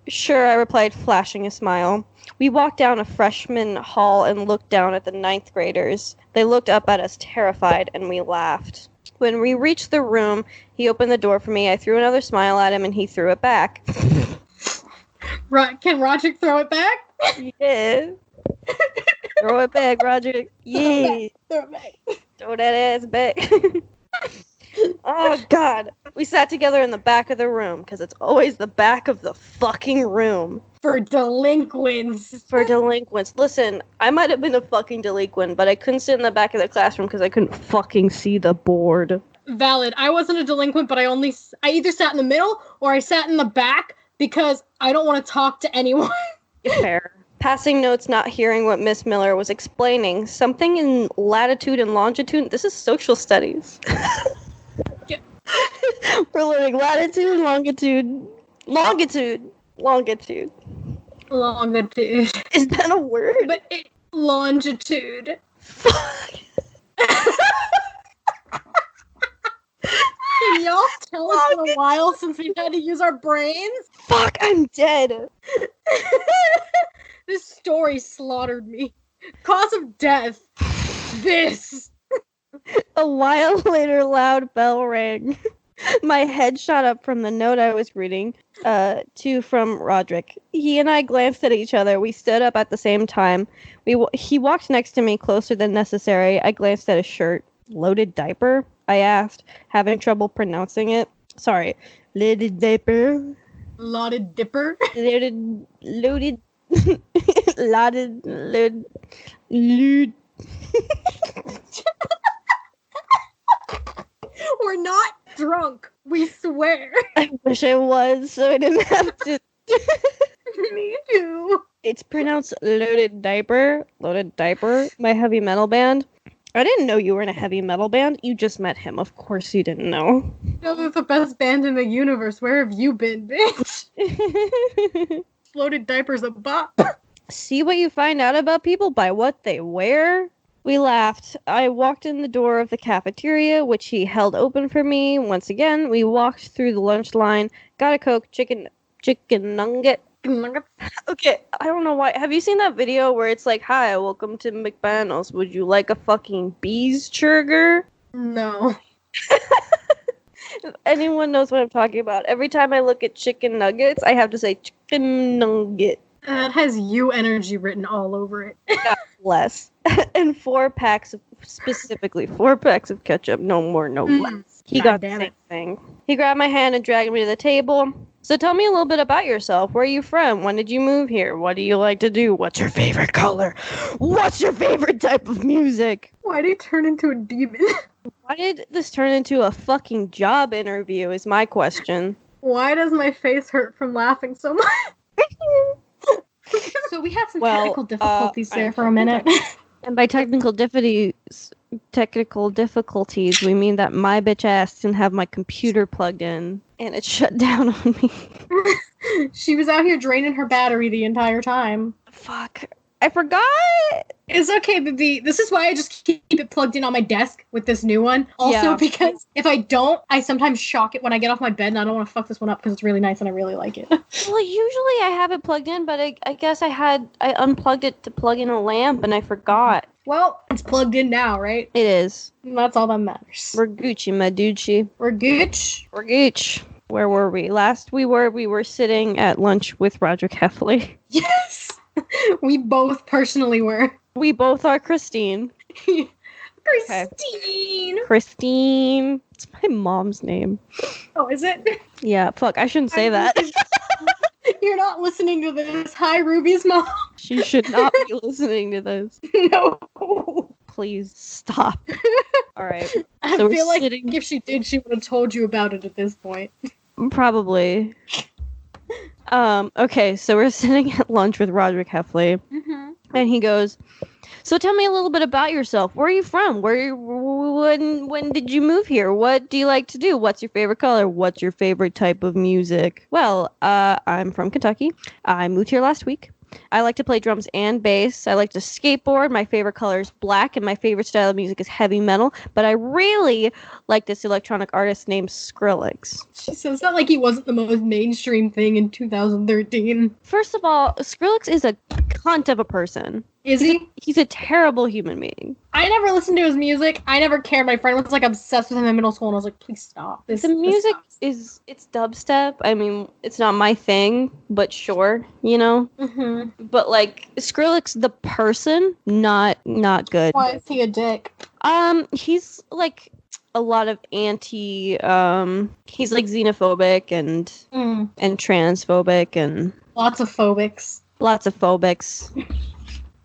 Sure, I replied, flashing a smile. We walked down a freshman hall and looked down at the 9th graders. They looked up at us terrified, and we laughed. When we reached the room, he opened the door for me. I threw another smile at him, and he threw it back. Can Roderick throw it back? Yeah. Throw it back, Roderick. Yeah. Throw it back. Throw that ass back. Oh, God. We sat together in the back of the room, because it's always the back of the fucking room. For delinquents. Listen, I might have been a fucking delinquent, but I couldn't sit in the back of the classroom because I couldn't fucking see the board. Valid. I wasn't a delinquent, but I either sat in the middle or I sat in the back because I don't want to talk to anyone. Fair. Passing notes, not hearing what Miss Miller was explaining. Something in latitude and longitude. This is social studies. We're learning latitude, longitude. Longitude. Is that a word? But longitude. Fuck. Can y'all tell it's been a while since we've had to use our brains? Fuck, I'm dead. This story slaughtered me. Cause of death. This. A while later, loud bell rang. My head shot up from the note I was reading, from Roderick. He and I glanced at each other. We stood up at the same time. He walked next to me closer than necessary. I glanced at his shirt. Loaded diaper? I asked, having trouble pronouncing it. Sorry. Loaded diaper? Loaded dipper? Loaded. Loaded. We're not drunk, we swear. I wish I was, so I didn't have to. Me too. It's pronounced Loaded Diaper. Loaded Diaper, my heavy metal band. I didn't know you were in a heavy metal band. You just met him. Of course you didn't know. No, they're the best band in the universe. Where have you been, bitch? Loaded Diaper's a bop. See what you find out about people by what they wear? We laughed. I walked in the door of the cafeteria, which he held open for me. Once again, we walked through the lunch line, got a Coke, chicken nugget. Okay, I don't know why. Have you seen that video where it's like, hi, welcome to McDonald's. Would you like a fucking bees churger? No. If anyone knows what I'm talking about, every time I look at chicken nuggets, I have to say chicken nugget. That has you energy written all over it. God bless. And 4 packs of ketchup. No more, no less. He got the same thing. He grabbed my hand and dragged me to the table. So tell me a little bit about yourself. Where are you from? When did you move here? What do you like to do? What's your favorite color? What's your favorite type of music? Why did he turn into a demon? Why did this turn into a fucking job interview is my question. Why does my face hurt from laughing so much? So we had some technical difficulties there for a minute. And by technical difficulties, we mean that my bitch ass didn't have my computer plugged in, and it shut down on me. She was out here draining her battery the entire time. Fuck. I forgot. It's okay, baby. This is why I just keep it plugged in on my desk with this new one. Also, because if I don't, I sometimes shock it when I get off my bed, and I don't want to fuck this one up because it's really nice and I really like it. Well, usually I have it plugged in, but I guess I unplugged it to plug in a lamp, and I forgot. Well, it's plugged in now, right? It is. And that's all that matters. We're Gucci, my ducci. We're Gooch. We're Gooch. Where were we? Last we were sitting at lunch with Roderick Heffley. Yes! We both personally were. We both are Christine. Christine! Okay. Christine. It's my mom's name. Oh, is it? Yeah, fuck, I shouldn't say that. You're not listening to this. Hi, Ruby's mom. She should not be listening to this. No. Please stop. All right. I feel like if she did, she would have told you about it at this point. Probably. Okay, so we're sitting at lunch with Roderick Heffley, and he goes, "So tell me a little bit about yourself. Where are you from? When did you move here? What do you like to do? What's your favorite color? What's your favorite type of music?" Well, I'm from Kentucky. I moved here last week. I like to play drums and bass. I like to skateboard. My favorite color is black, and my favorite style of music is heavy metal. But I really like this electronic artist named Skrillex. She says that like he wasn't the most mainstream thing in 2013. First of all, Skrillex is a cunt of a person. Is he? He's a terrible human being. I never listened to his music. I never cared. My friend was like obsessed with him in middle school, and I was like, please stop. The music it's dubstep. I mean, it's not my thing, but sure, you know? Mm-hmm. But like, Skrillex, the person, not good. Why is he a dick? He's like a lot of he's like xenophobic and transphobic and lots of phobics.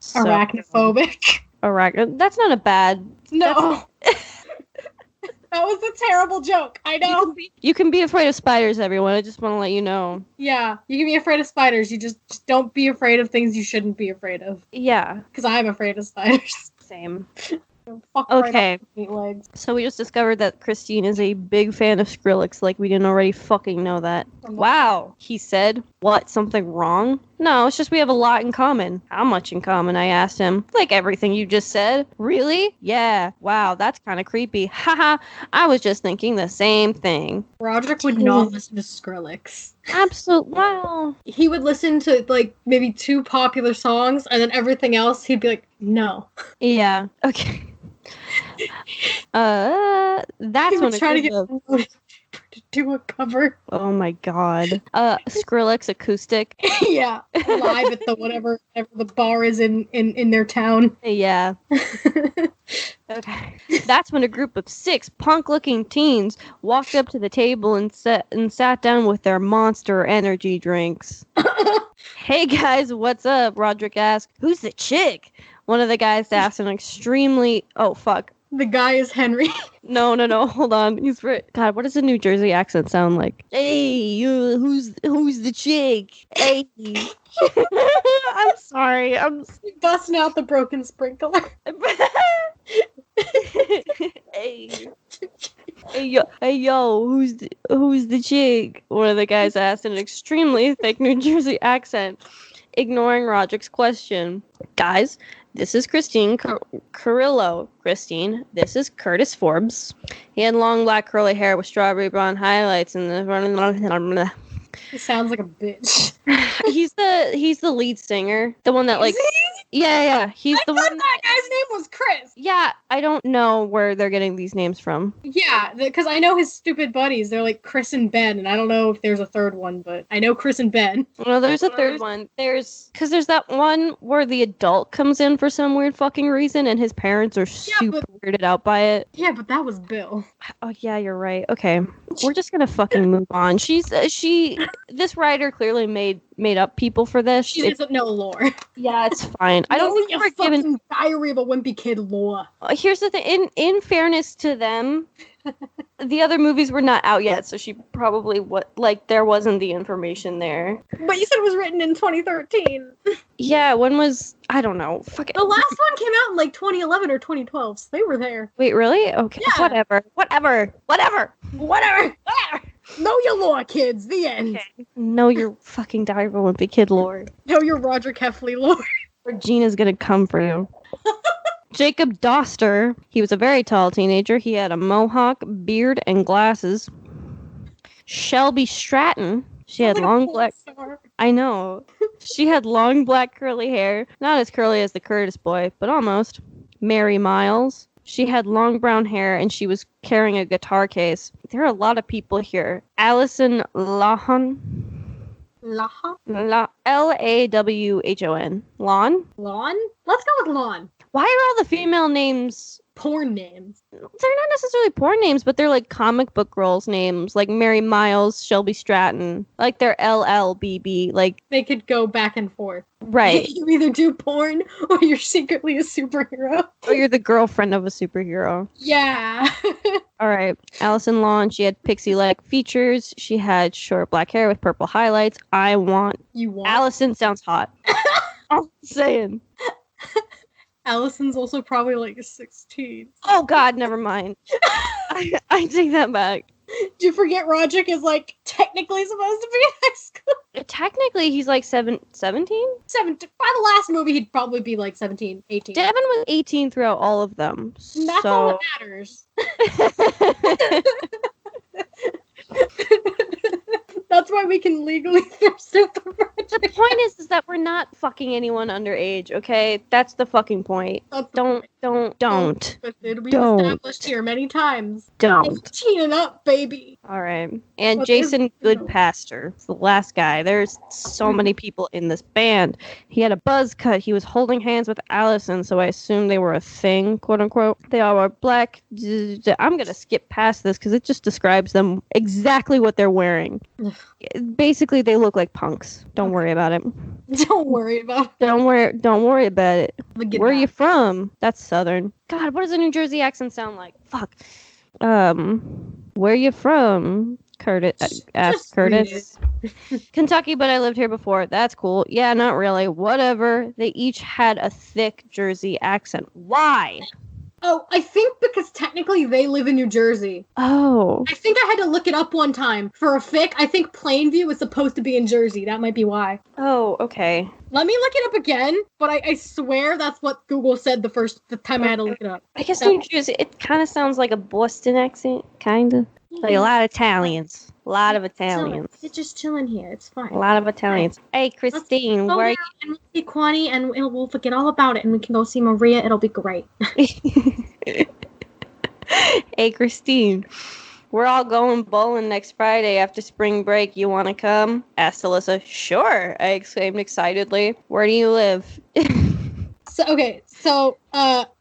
So, arachnophobic. That's not a bad. No. That was a terrible joke. I know. You can be afraid of spiders, everyone. I just want to let you know. Yeah, you can be afraid of spiders. You just don't be afraid of things you shouldn't be afraid of. Yeah. Because I'm afraid of spiders. Same. Okay. Right, so we just discovered that Christine is a big fan of Skrillex, like we didn't already fucking know that. Wow, he said. What, something wrong? No, it's just we have a lot in common. How much in common, I asked him. Like everything you just said. Really? Yeah. Wow, that's kind of creepy. Haha, I was just thinking the same thing. Roderick would not listen to Skrillex. Absolutely. Wow. He would listen to like maybe 2 popular songs, and then everything else he'd be like, no. Yeah. Okay. That's when trying to get to do a cover. Oh my god. Skrillex acoustic. Yeah. Live at the whatever the bar is in their town. Yeah. Okay. That's when a group of 6 punk-looking teens walked up to the table and sat down with their Monster energy drinks. Hey guys, what's up? Roderick asked. Who's the chick? One of the guys asked an extremely... Oh, fuck. The guy is Henry. No, hold on. He's God, what does a New Jersey accent sound like? Hey, who's the chick? Hey. I'm sorry. I'm busting out the broken sprinkler. Hey. Hey yo, who's the chick? One of the guys asked in an extremely thick New Jersey accent, ignoring Roderick's question. Guys, this is Christine Carrillo. Christine, this is Curtis Forbes. He had long black curly hair with strawberry blonde highlights and the... He sounds like a bitch. He's the lead singer. The one that like... Yeah. He's the one. That guy's name was Chris. Yeah, I don't know where they're getting these names from. Yeah, because I know his stupid buddies. They're like Chris and Ben, and I don't know if there's a third one, but I know Chris and Ben. Well, there's a third one. There's that one where the adult comes in for some weird fucking reason, and his parents are super weirded out by it. Yeah, but that was Bill. Oh yeah, you're right. Okay, we're just gonna fucking move on. This writer clearly made up people for this. She doesn't know lore. Yeah, it's fine. I don't think you were given Diary of a Wimpy Kid lore. Here's the thing. In fairness to them, the other movies were not out yet, so she probably there wasn't the information there. But you said it was written in 2013. Yeah, when was... I don't know. Fuck it. The last one came out in like 2011 or 2012, so they were there. Wait, really? Okay, yeah. Whatever. Know your lore, kids. The end. Okay. Know your fucking Diary of a Wimpy Kid lore. Know your Roger Kefley lore. Or Gina's gonna come for you. Jacob Doster. He was a very tall teenager. He had a mohawk, beard, and glasses. Shelby Stratton. She had long black... I know. She had long black curly hair. Not as curly as the Curtis boy, but almost. Mary Miles. She had long brown hair and she was carrying a guitar case. There are a lot of people here. Allison Lawhon. Laha? Lawhon. Lon? Lawn? Let's go with Lawn. Why are all the female names... Porn names. They're not necessarily porn names, but they're like comic book roles names, like Mary Miles, Shelby Stratton. Like they're LLBB. Like they could go back and forth. Right. You either do porn or you're secretly a superhero. Or you're the girlfriend of a superhero. Yeah. All right. Allison Lawn, she had pixie-like features. She had short black hair with purple highlights. You want? Allison sounds hot. I'm saying. Allison's also probably like 16. Oh God, never mind. I take that back. Do you forget Roderick is like technically supposed to be in high school? Technically, he's like 17? 17. By the last movie, he'd probably be like 17, 18. Devin was 18 throughout all of them. That's all that matters. That's why we can legally thirst out the virgin. The point is that we're not fucking anyone underage, okay? That's the fucking point. Don't. But it'll be established here many times. Don't. 18 and up, baby. All right. And Jason Goodpaster, the last guy. There's so many people in this band. He had a buzz cut. He was holding hands with Allison, so I assume they were a thing, quote unquote. They all were black. I'm going to skip past this because it just describes them exactly what they're wearing. Basically, they look like punks. Don't worry about it. Don't worry about it. Don't worry about it. Where are you from? That's Southern. God, what does a New Jersey accent sound like? Fuck. Where are you from? Curtis asked Curtis. Kentucky, but I lived here before. That's cool. Yeah, not really. Whatever. They each had a thick Jersey accent. Why? Oh, I think because technically they live in New Jersey. Oh. I think I had to look it up one time. For a fic, I think Plainview is supposed to be in Jersey. That might be why. Oh, okay. Let me look it up again, but I swear that's what Google said the time I had to look it up. I guess New Jersey, it kind of sounds like a Boston accent, kind of. Like a lot of Italians. A lot of Italians. They're just chilling here. It's fine. A lot of Italians. Hey, Christine, where are you? And we'll see Kwani, and we'll forget all about it, and we can go see Maria. It'll be great. Hey, Christine. We're all going bowling next Friday after spring break. You want to come? Asked Alyssa. Sure, I exclaimed excitedly. Where do you live? So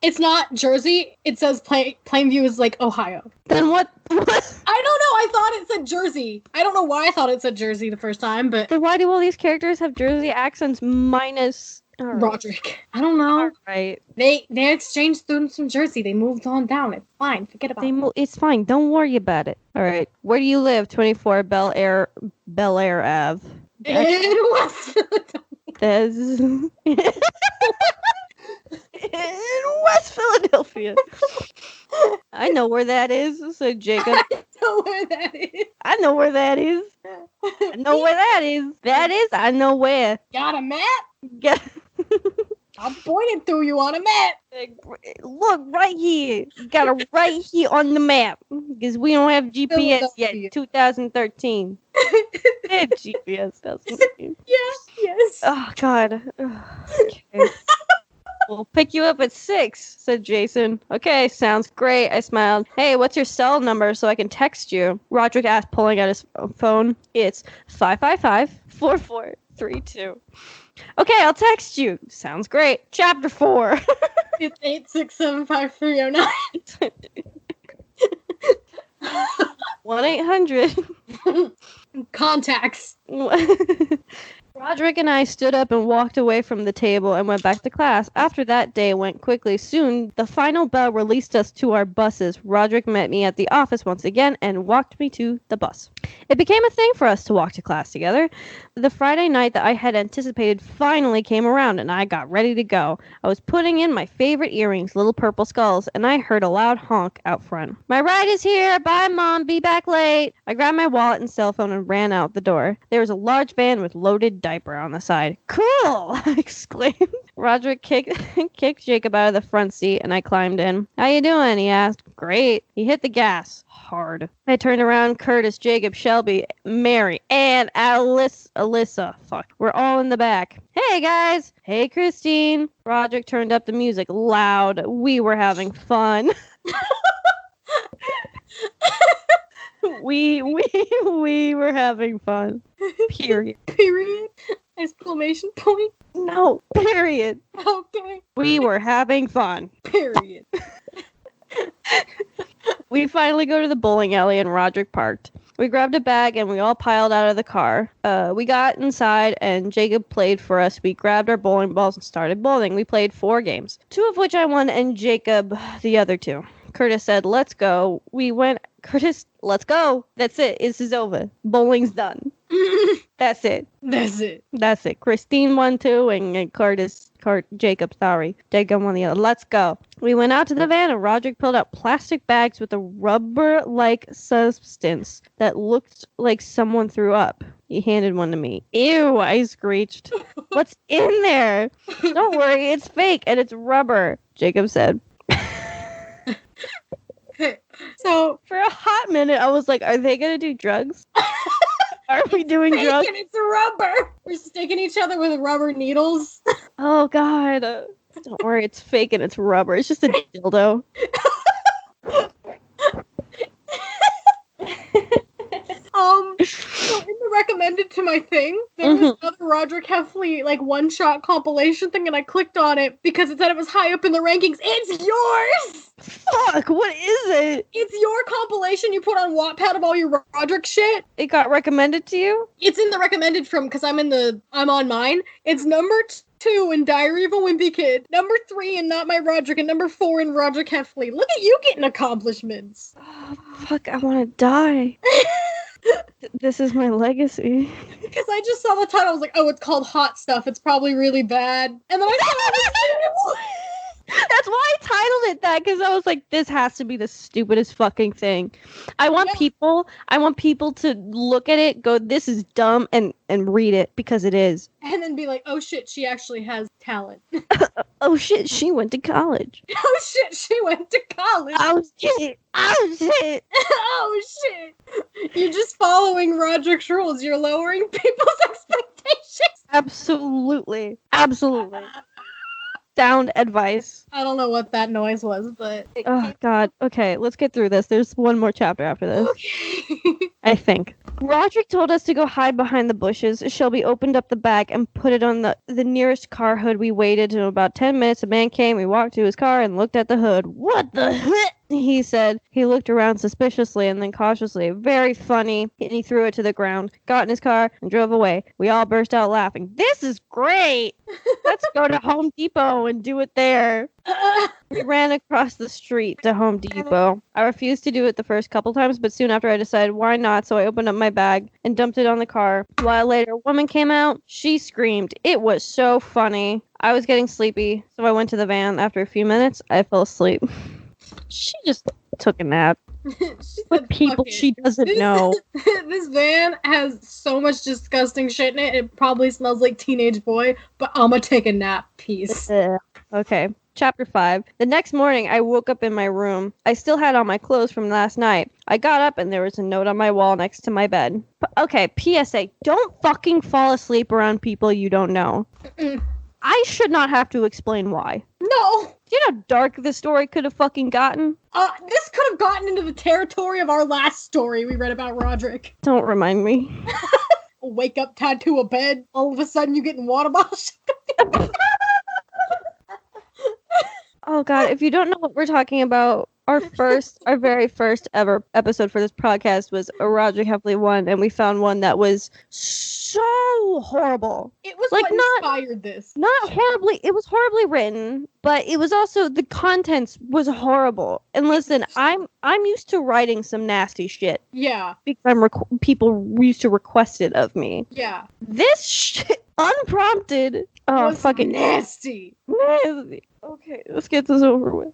it's not Jersey. It says Plainview is like Ohio. Then what? I don't know. I thought it said Jersey. I don't know why I thought it said Jersey the first time, but then why do all these characters have Jersey accents minus Roderick? I don't know. All right. They exchange students from Jersey. They moved on down. It's fine. Forget about it. It's fine. Don't worry about it. All right. Where do you live? 24 Bel Air Ave. In West Philadelphia. In West Philadelphia. I know where that is, said Jacob. I know where that is. I know where that is. I know where that is. That is, I know where. Got a map? I'm pointing to you on a map. Look, right here. Got it right here on the map. Because we don't have GPS yet. 2013. GPS doesn't. Yes. Oh, God. Okay. We'll pick you up at 6, said Jason. Okay, sounds great, I smiled. Hey, what's your cell number so I can text you? Roderick asked, pulling out his phone. It's 555-4432. Okay, I'll text you. Sounds great. Chapter 4. It's 8675309. 1-800. Contacts. Roderick and I stood up and walked away from the table and went back to class. After that day went quickly. Soon, the final bell released us to our buses. Roderick met me at the office once again and walked me to the bus. It became a thing for us to walk to class together. The Friday night that I had anticipated finally came around, and I got ready to go. I was putting in my favorite earrings, little purple skulls, and I heard a loud honk out front. My ride is here! Bye, Mom! Be back late! I grabbed my wallet and cell phone and ran out the door. There was a large van with loaded diaper on the side. Cool! I exclaimed. Roderick kicked Jacob out of the front seat, and I climbed in. How you doing? He asked. Great. He hit the gas. Hard. I turned around. Curtis, Jacob, Shelby, Mary, and Alyssa. Fuck. We're all in the back. Hey, guys. Hey, Christine. Roderick turned up the music loud. We were having fun. We were having fun. Period. Period. Exclamation point. No. Period. Okay. We were having fun. Period. We finally go to the bowling alley and Roderick parked. We grabbed a bag and we all piled out of the car. We got inside and Jacob played for us. We grabbed our bowling balls and started bowling. We played 4 games, 2 of which I won and Jacob the other 2. Curtis said, let's go. We went, Curtis, let's go. That's it. This is over. Bowling's done. That's it. That's it. That's it. Christine won 2 and Jacob won the other. Let's go. We went out to the van and Roderick pulled out plastic bags with a rubber-like substance that looked like someone threw up. He handed one to me. Ew, I screeched. What's in there? Don't worry, it's fake and it's rubber, Jacob said. So, for a hot minute, I was like, are they going to do drugs? Are we doing drugs? And it's rubber. We're sticking each other with rubber needles. Oh, God. Don't worry, it's fake and it's rubber. It's just a dildo. So in the recommended to my thing, there was another Roderick Heffley, like, one-shot compilation thing, and I clicked on it because it said it was high up in the rankings. It's yours! Fuck, what is it? It's your compilation you put on Wattpad of all your Roderick shit. It got recommended to you? It's in the recommended from, because I'm on mine. It's number 2 in Diary of a Wimpy Kid, number 3 in Not My Roderick, and number 4 in Roderick Heffley. Look at you getting accomplishments. Oh, fuck, I want to die. This is my legacy. Because I just saw the title, I was like, oh, it's called Hot Stuff. It's probably really bad. And then I saw That's why I titled it that, because I was like, this has to be the stupidest fucking thing. I want people to look at it, go, this is dumb, and read it, because it is. And then be like, oh shit, she actually has talent. Oh shit, she went to college. Oh shit, she went to college. Oh shit. Oh shit. Oh shit. You're just following Roderick's rules. You're lowering people's expectations. Absolutely. Absolutely. Sound advice. I don't know what that noise was, but... Oh, God. Okay, let's get through this. There's one more chapter after this. Okay. I think. Roderick told us to go hide behind the bushes. Shelby opened up the bag and put it on the nearest car hood. We waited until about 10 minutes. A man came. We walked to his car and looked at the hood. What the heck? He said. He looked around suspiciously and then cautiously. Very funny. And he threw it to the ground, got in his car, and drove away. We all burst out laughing. This is great! Let's go to Home Depot and do it there. We ran across the street to Home Depot. I refused to do it the first couple times, but soon after I decided why not, so I opened up my bag and dumped it on the car. A while later, a woman came out. She screamed. It was so funny. I was getting sleepy, so I went to the van. After a few minutes, I fell asleep. She just took a nap. With people she doesn't know. This van has so much disgusting shit in it. It probably smells like teenage boy, but I'ma take a nap. Peace. Okay. Chapter 5. The next morning, I woke up in my room. I still had on my clothes from last night. I got up and there was a note on my wall next to my bed. Okay, PSA. Don't fucking fall asleep around people you don't know. I should not have to explain why. No. Do you know how dark this story could have fucking gotten? This could have gotten into the territory of our last story we read about Roderick. Don't remind me. Wake up tied to a bed. All of a sudden you getting water bottles. Oh god, if you don't know what we're talking about, Our very first ever episode for this podcast was a Roger Heffley one, and we found one that was so horrible. It was like what inspired this. Not horribly. It was horribly written, but it was also the contents was horrible. And listen, I'm used to writing some nasty shit. Yeah. Because people used to request it of me. Yeah. This shit, unprompted. Oh, fucking nasty. Nasty. Okay, let's get this over with.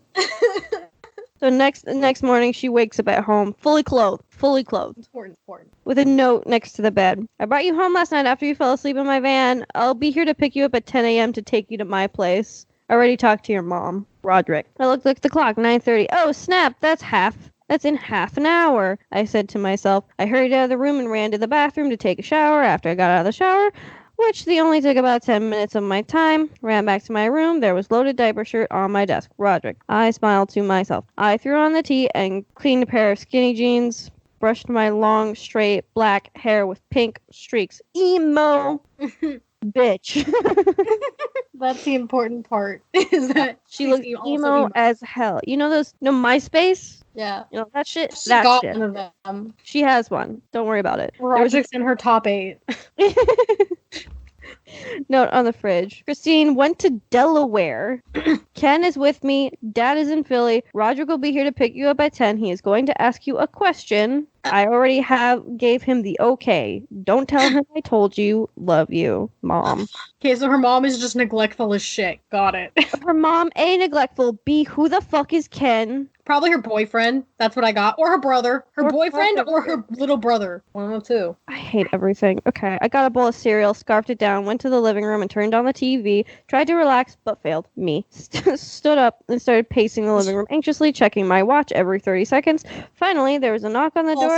So next morning, she wakes up at home, fully clothed. Important. With a note next to the bed. I brought you home last night after you fell asleep in my van. I'll be here to pick you up at 10 a.m. to take you to my place. I already talked to your mom, Roderick. I looked at the clock, 9:30. Oh, snap, that's in half an hour, I said to myself. I hurried out of the room and ran to the bathroom to take a shower. After I got out of the shower, which only took about 10 minutes of my time, ran back to my room. There was loaded diaper shirt on my desk. Roderick. I smiled to myself. I threw on the tea and cleaned a pair of skinny jeans, brushed my long, straight, black hair with pink streaks. Emo! Bitch. That's the important part, is that she looks emo as hell. You know those, MySpace? Yeah. You know that shit? She got one of them. She has one. Don't worry about it. Roderick's in her top 8. Note on the fridge. Christine went to Delaware. Ken is with me. Dad is in Philly. Roderick will be here to pick you up at 10. He is going to ask you a question. I already gave him the okay. Don't tell him I told you. Love you, Mom. Okay, so her mom is just neglectful as shit. Got it. Her mom, A, neglectful. B, who the fuck is Ken? Probably her boyfriend. That's what I got. Or her brother. Her boyfriend or her little brother. One of the two. I hate everything. Okay, I got a bowl of cereal, scarfed it down, went to the living room and turned on the TV. Tried to relax, but failed. Me. Stood up and started pacing the living room, anxiously checking my watch every 30 seconds. Finally, there was a knock on the door.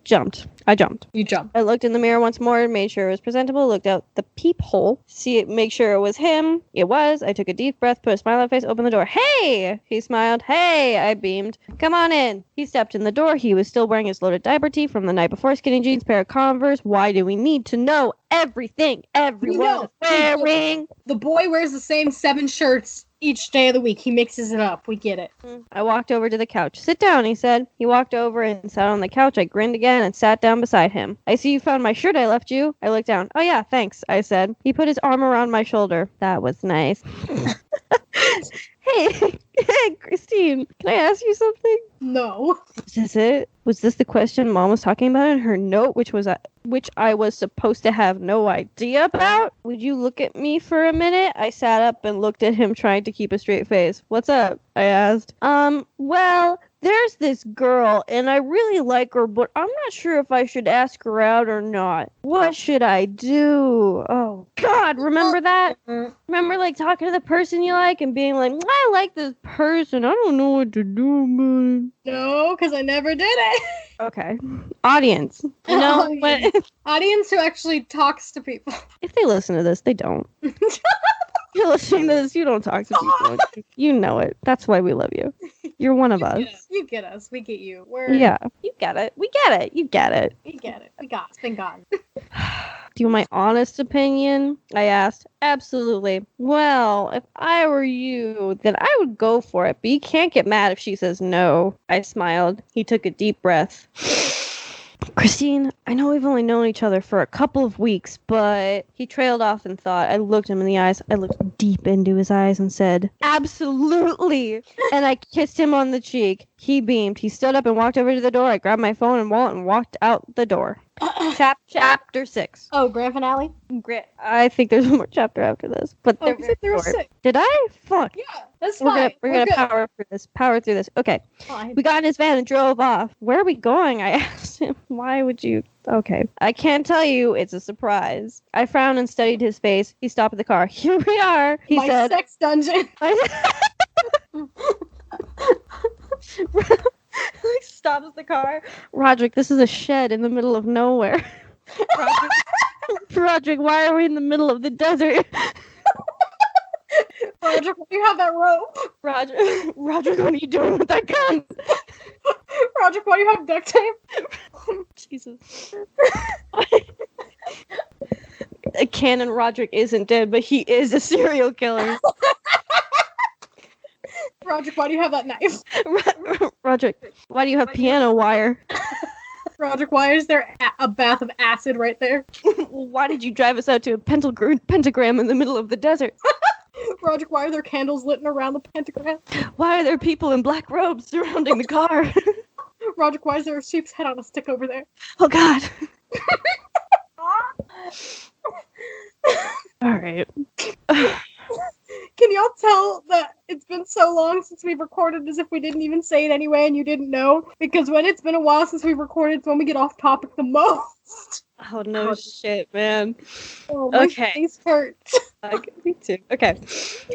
Jumped. I jumped. You jumped. I looked in the mirror once more, made sure it was presentable, looked out the peephole, make sure it was him. It was. I took a deep breath, put a smile on my face, opened the door. Hey! He smiled. Hey! I beamed. Come on in. He stepped in the door. He was still wearing his loaded diaper tee from the night before, skinny jeans, pair of Converse. Why do we need to know everything everyone is wearing? The boy wears the same 7 shirts each day of the week. He mixes it up. We get it. I walked over to the couch. Sit down, he said. He walked over and sat on the couch. I grinned again and sat down beside him. I see you found my shirt I left you. I looked down. Oh yeah, thanks, I said. He put his arm around my shoulder. That was nice. Hey, Christine, can I ask you something? No. Was this it? Was this the question Mom was talking about in her note, which I was supposed to have no idea about? Would you look at me for a minute? I sat up and looked at him, trying to keep a straight face. What's up? I asked. Well, there's this girl, and I really like her, but I'm not sure if I should ask her out or not. What should I do? Oh, God, remember that? Remember, talking to the person you like and being like, I like this person. I don't know what to do, man. No, because I never did it. Okay. Audience. You know, audience who actually talks to people. If they listen to this, they don't. You're listening to this, you don't talk to people. You know it. That's why we love you. You're one of us. You get us. We get you. Yeah. You get it. We get it. You get it. We get it. We got it. It's been gone. Do you want my honest opinion? I asked. Absolutely. Well, if I were you, then I would go for it, but you can't get mad if she says no. I smiled. He took a deep breath. Christine, I know we've only known each other for a couple of weeks, but he trailed off in thought. I looked him in the eyes. I looked deep into his eyes and said, absolutely. And I kissed him on the cheek. He beamed. He stood up and walked over to the door. I grabbed my phone and wallet and walked out the door. Chapter 6. Oh, grand finale? I think there's one more chapter after this. But there were 6. Did I? Fuck. Yeah, that's fine. We're gonna power through this. Okay. Fine. We got in his van and drove off. Where are we going? I asked him. Why would you? Okay. I can't tell you. It's a surprise. I frowned and studied his face. He stopped the car. Here we are. He said. My sex dungeon. Stops the car. Roderick, this is a shed in the middle of nowhere. Roderick, why are we in the middle of the desert? Roderick, why do you have that rope? Roderick, what are you doing with that gun? Roderick, why do you have duct tape? Jesus. Canon Roderick isn't dead, but he is a serial killer. Roderick, why do you have that knife? Roderick, why do you have piano wire? Roderick, why is there a bath of acid right there? Why did you drive us out to a pentagram in the middle of the desert? Roderick, why are there candles lit around the pentagram? Why are there people in black robes surrounding the car? Roderick, why is there a sheep's head on a stick over there? Oh, God. All right. Can y'all tell that it's been so long since we've recorded as if we didn't even say it anyway and you didn't know? Because when it's been a while since we've recorded, it's when we get off topic the most. Oh, no shit, man. Oh, my face hurts. Me too. Okay.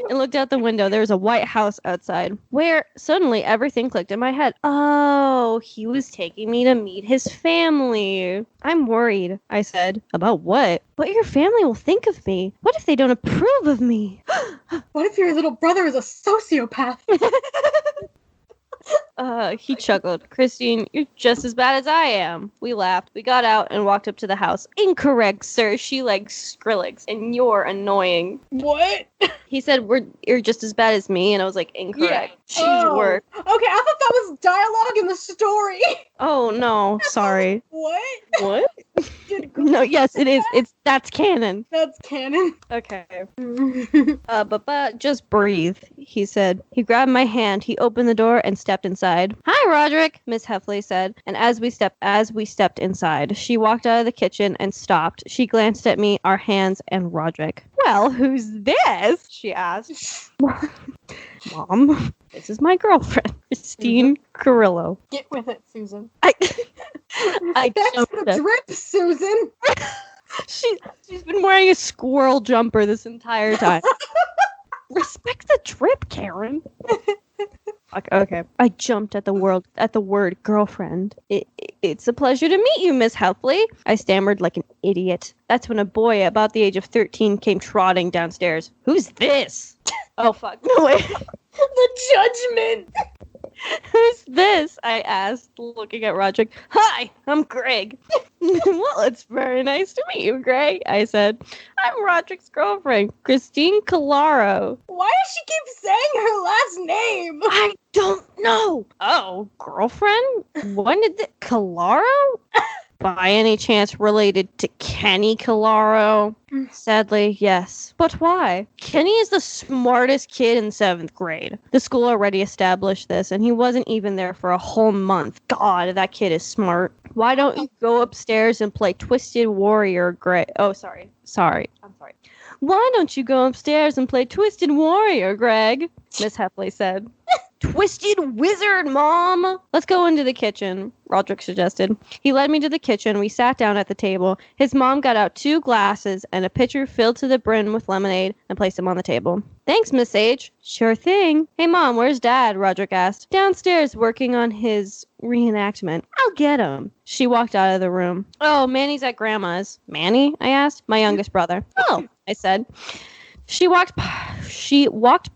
I looked out the window. There was a white house outside where suddenly everything clicked in my head. Oh, he was taking me to meet his family. I'm worried, I said. About what? What your family will think of me. What if they don't approve of me? What if your little brother is a sociopath? He chuckled. Christine, you're just as bad as I am. We laughed. We got out and walked up to the house. Incorrect, sir. She likes Skrillex, and you're annoying. What? He said, you're just as bad as me, and I was like, incorrect. Yeah. Jeez, work. Okay, I thought that was dialogue in the story. Oh, no. Sorry. What? No, yes, it is. That's canon. That's canon. Okay. But just breathe, he said. He grabbed my hand, he opened the door and stepped inside. Hi, Roderick, Miss Heffley said. And as we stepped inside, she walked out of the kitchen and stopped. She glanced at me, our hands, and Roderick. Well, who's this? She asked. Mom, this is my girlfriend, Christine Carrillo. Get with it, Susan. I That's the drip, Susan. She's been wearing a squirrel jumper this entire time. Respect the drip, Karen. Okay. I jumped at the word girlfriend. It's a pleasure to meet you, Miss Heffley. I stammered like an idiot. That's when a boy about the age of 13 came trotting downstairs. Who's this? Oh, fuck. No way. The judgment. Who's this? I asked, looking at Roderick. Hi, I'm Greg. Well, it's very nice to meet you, Greg, I said. I'm Roderick's girlfriend, Christine Calaro. Why does she keep saying her last name? I don't know. Oh, girlfriend? When did Calaro? By any chance related to Kenny Calaro? Sadly, yes. But why? Kenny is the smartest kid in 7th grade. The school already established this, and he wasn't even there for a whole month. God, that kid is smart. Why don't you go upstairs and play Twisted Warrior, Greg? Oh, sorry. I'm sorry. Why don't you go upstairs and play Twisted Warrior, Greg? Miss Heffley said. Twisted Wizard, Mom! Let's go into the kitchen, Roderick suggested. He led me to the kitchen. We sat down at the table. His mom got out 2 glasses and a pitcher filled to the brim with lemonade and placed them on the table. Thanks, Miss H. Sure thing. Hey, Mom, where's Dad? Roderick asked. Downstairs, working on his reenactment. I'll get him. She walked out of the room. Oh, Manny's at Grandma's. Manny? I asked. My youngest brother. Oh, I said. She walked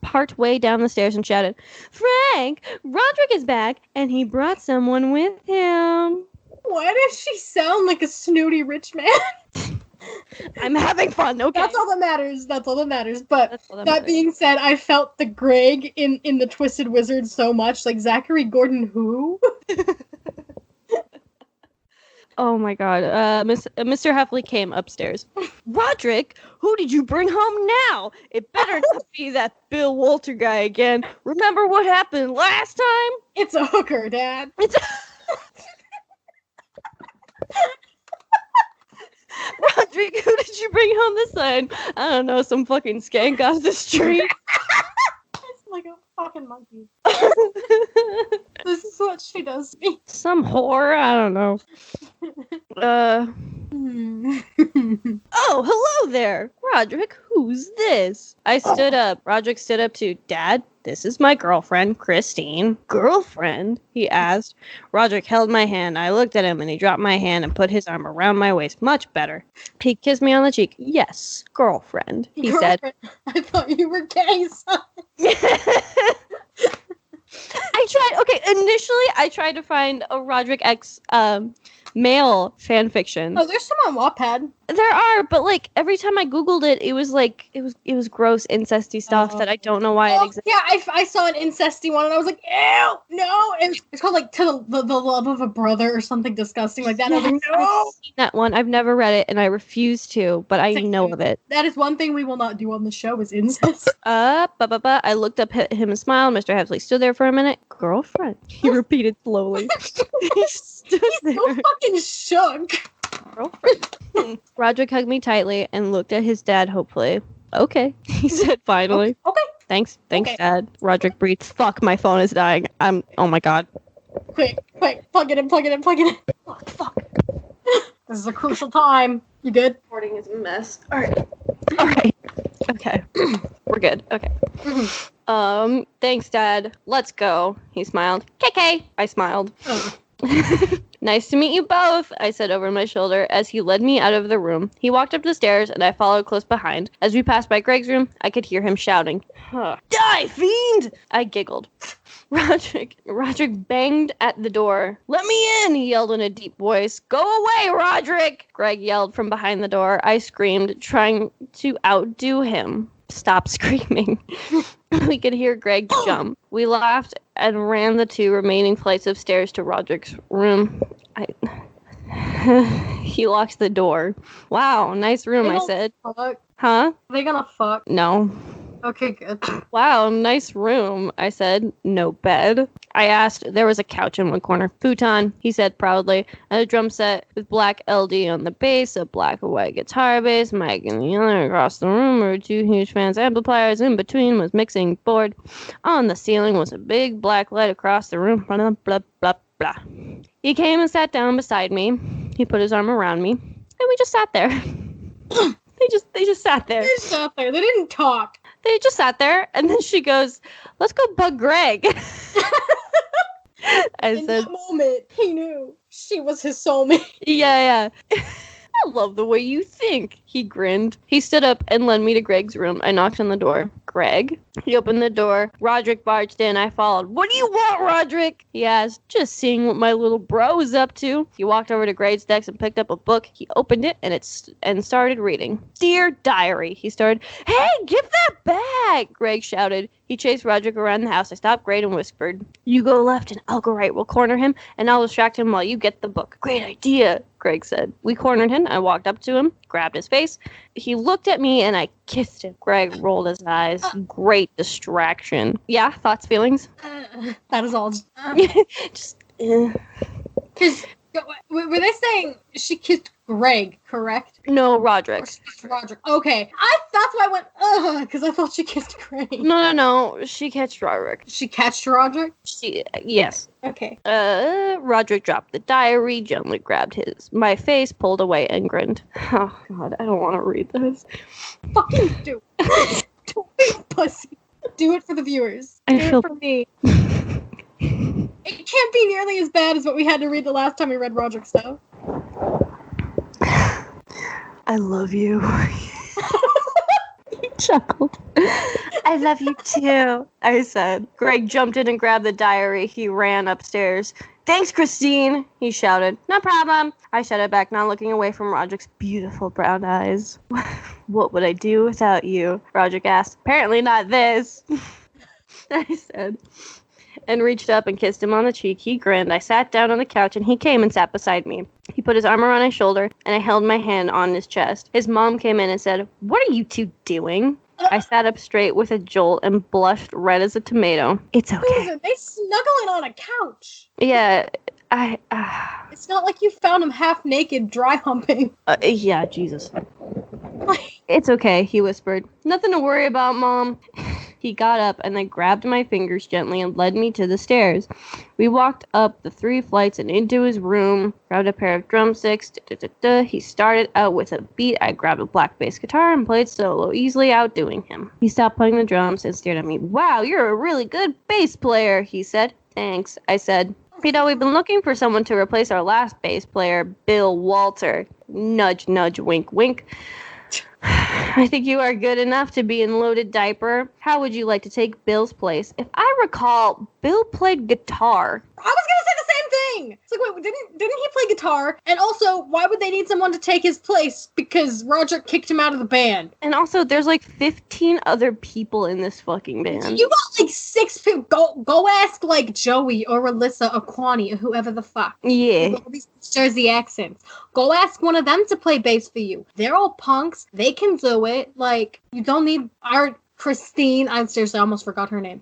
part way down the stairs and shouted, Frank, Roderick is back, and he brought someone with him. Why does she sound like a snooty rich man? I'm having fun, okay? That's all that matters. But that being said, I felt the Greg in the Twisted Wizard so much, like Zachary Gordon who? Oh my god. Mr. Heffley came upstairs. Roderick, who did you bring home now? It better not be that Bill Walter guy again. Remember what happened last time? It's a hooker, Dad. Roderick, who did you bring home this time? I don't know, some fucking skank off the street. It's like a fucking monkey. This is what she does to me. Some whore, I don't know. Oh, hello there. Roderick, who's this? I stood up. Roderick stood up too. Dad, this is my girlfriend, Christine. Girlfriend? He asked. Roderick held my hand. I looked at him and he dropped my hand and put his arm around my waist. Much better. He kissed me on the cheek. Yes, girlfriend, he said. I thought you were gay, son. Initially I tried to find a Roderick X male fan fiction. Oh, there's some on Wattpad. There are, but like every time I googled it, it was gross incesty stuff that I don't know why it exists. Yeah, I saw an incesty one and I was like, ew, no. It's called like To the Love of a Brother or something disgusting like that. Yes, I was like, no. I've seen that one. I've never read it and I refuse to, but I know of it. That is one thing we will not do on the show is incest. I looked up at him and smiled. Mr. Hefsley stood there for a minute. Girlfriend, he repeated slowly. He's so fucking shook. Girlfriend. Roderick hugged me tightly and looked at his dad hopefully. Okay, he said finally. Okay. Thanks, Dad. Roderick breathed. Fuck, my phone is dying. Oh my god. Quick, plug it in. Fuck. This is a crucial time. You good? Recording is a mess. Alright. Okay. We're good. Okay. Thanks, Dad. Let's go. He smiled. KK. I smiled. Oh. Nice to meet you both, I said over my shoulder as he led me out of the room. He walked up the stairs and I followed close behind. As we passed by Greg's room, I could hear him shouting, Die, fiend! I giggled. Roderick banged at the door. Let me in, he yelled in a deep voice. Go away, Roderick! Greg yelled from behind the door. I screamed, trying to outdo him. Stop screaming. We could hear Greg jump. We laughed and ran the 2 remaining flights of stairs to Roderick's room. He locked the door. Wow, nice room, I said. Fuck. Huh? Are they gonna fuck? No. Okay, good. Wow, nice room, I said. No bed. I asked. There was a couch in one corner. Futon, he said proudly, and a drum set with black LD on the bass, a black and white guitar bass, mic in the other. Across the room were 2 huge fans amplifiers. In between was mixing board. On the ceiling was a big black light across the room. Blah, blah, blah, blah. He came and sat down beside me. He put his arm around me, and we just sat there. They just sat there. They just sat there. They didn't talk. They just sat there, and then she goes, let's go bug Greg. In that moment, he knew she was his soulmate. Yeah. I love the way you think. He grinned. He stood up and led me to Greg's room. I knocked on the door. Greg? He opened the door. Roderick barged in. I followed. What do you want, Roderick? He asked. Just seeing what my little bro is up to. He walked over to Greg's desk and picked up a book. He opened it and started reading. Dear Diary, he started. Hey, give that back! Greg shouted. He chased Roderick around the house. I stopped Greg and whispered, You go left and I'll go right. We'll corner him and I'll distract him while you get the book. Great idea, Greg said. We cornered him. I walked up to him, grabbed his face. He looked at me and I kissed him. Greg rolled his eyes. Great distraction. Yeah, thoughts, feelings? That is all. Just. Because were they saying she kissed Greg, correct? No, Roderick. Roderick. Okay. That's why I went, because I thought she kissed Greg. No. She catched Roderick. She catched Roderick? Yes. Okay. Roderick dropped the diary, gently grabbed my face, pulled away, and grinned. Oh, God, I don't want to read this. Fucking do it. Don't be a pussy. Do it for the viewers. Do it for me. It can't be nearly as bad as what we had to read the last time we read Roderick's stuff. I love you. He chuckled. I love you too, I said. Greg jumped in and grabbed the diary. He ran upstairs. Thanks, Christine, he shouted. No problem. I shouted back, not looking away from Roderick's beautiful brown eyes. What would I do without you? Roderick asked. Apparently not this, I said, and reached up and kissed him on the cheek. He grinned. I sat down on the couch and he came and sat beside me. He put his arm around my shoulder and I held my hand on his chest. His mom came in and said, What are you two doing? I sat up straight with a jolt and blushed red as a tomato. It's okay. They snuggling on a couch. Yeah, It's not like you found him half naked dry humping. Yeah, Jesus. It's okay, he whispered. Nothing to worry about, Mom. He got up and then grabbed my fingers gently and led me to the stairs. We walked up the 3 flights and into his room, grabbed a pair of drumsticks. He started out with a beat. I grabbed a black bass guitar and played solo, easily outdoing him. He stopped playing the drums and stared at me. Wow, you're a really good bass player, he said. Thanks, I said. We've been looking for someone to replace our last bass player, Bill Walter. Nudge, nudge, wink, wink. I think you are good enough to be in Loaded Diaper. How would you like to take Bill's place? If I recall, Bill played guitar. I was gonna say the same sing. It's like, wait, didn't he play guitar? And also, why would they need someone to take his place? Because Roger kicked him out of the band. And also, there's like 15 other people in this fucking band. You got like 6 people. Go ask like Joey or Alyssa or Kwani or whoever the fuck. Yeah. All these Jersey accents. Go ask one of them to play bass for you. They're all punks. They can do it. Like, you don't need our Christine. I seriously almost forgot her name.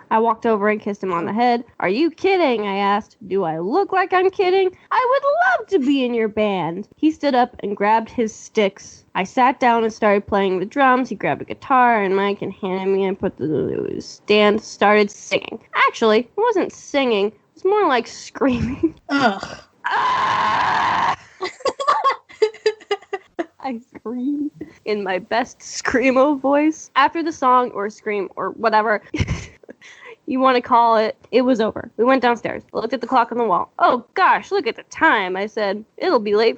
I walked over and kissed him on the head. Are you kidding? I asked. Do I look like I'm kidding? I would love to be in your band. He stood up and grabbed his sticks. I sat down and started playing the drums. He grabbed a guitar and mic and handed me and put the stand, started singing. Actually, it wasn't singing. It was more like screaming. Ugh. Ah! I screamed in my best screamo voice. After the song or scream or whatever you want to call it, it was over. We went downstairs. I looked at the clock on the wall. Oh gosh, look at the time. I said, I'll be late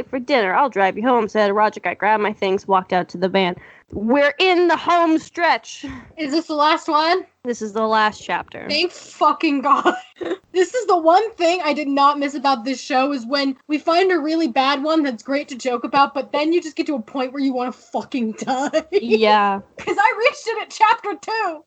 for dinner. I'll drive you home, said Roger. I grabbed my things, walked out to the van. We're in the home stretch. Is this the last one? This is the last chapter. Thank fucking God. This is the one thing I did not miss about this show is when we find a really bad one that's great to joke about, but then you just get to a point where you want to fucking die. Yeah. Because I reached it at chapter 2.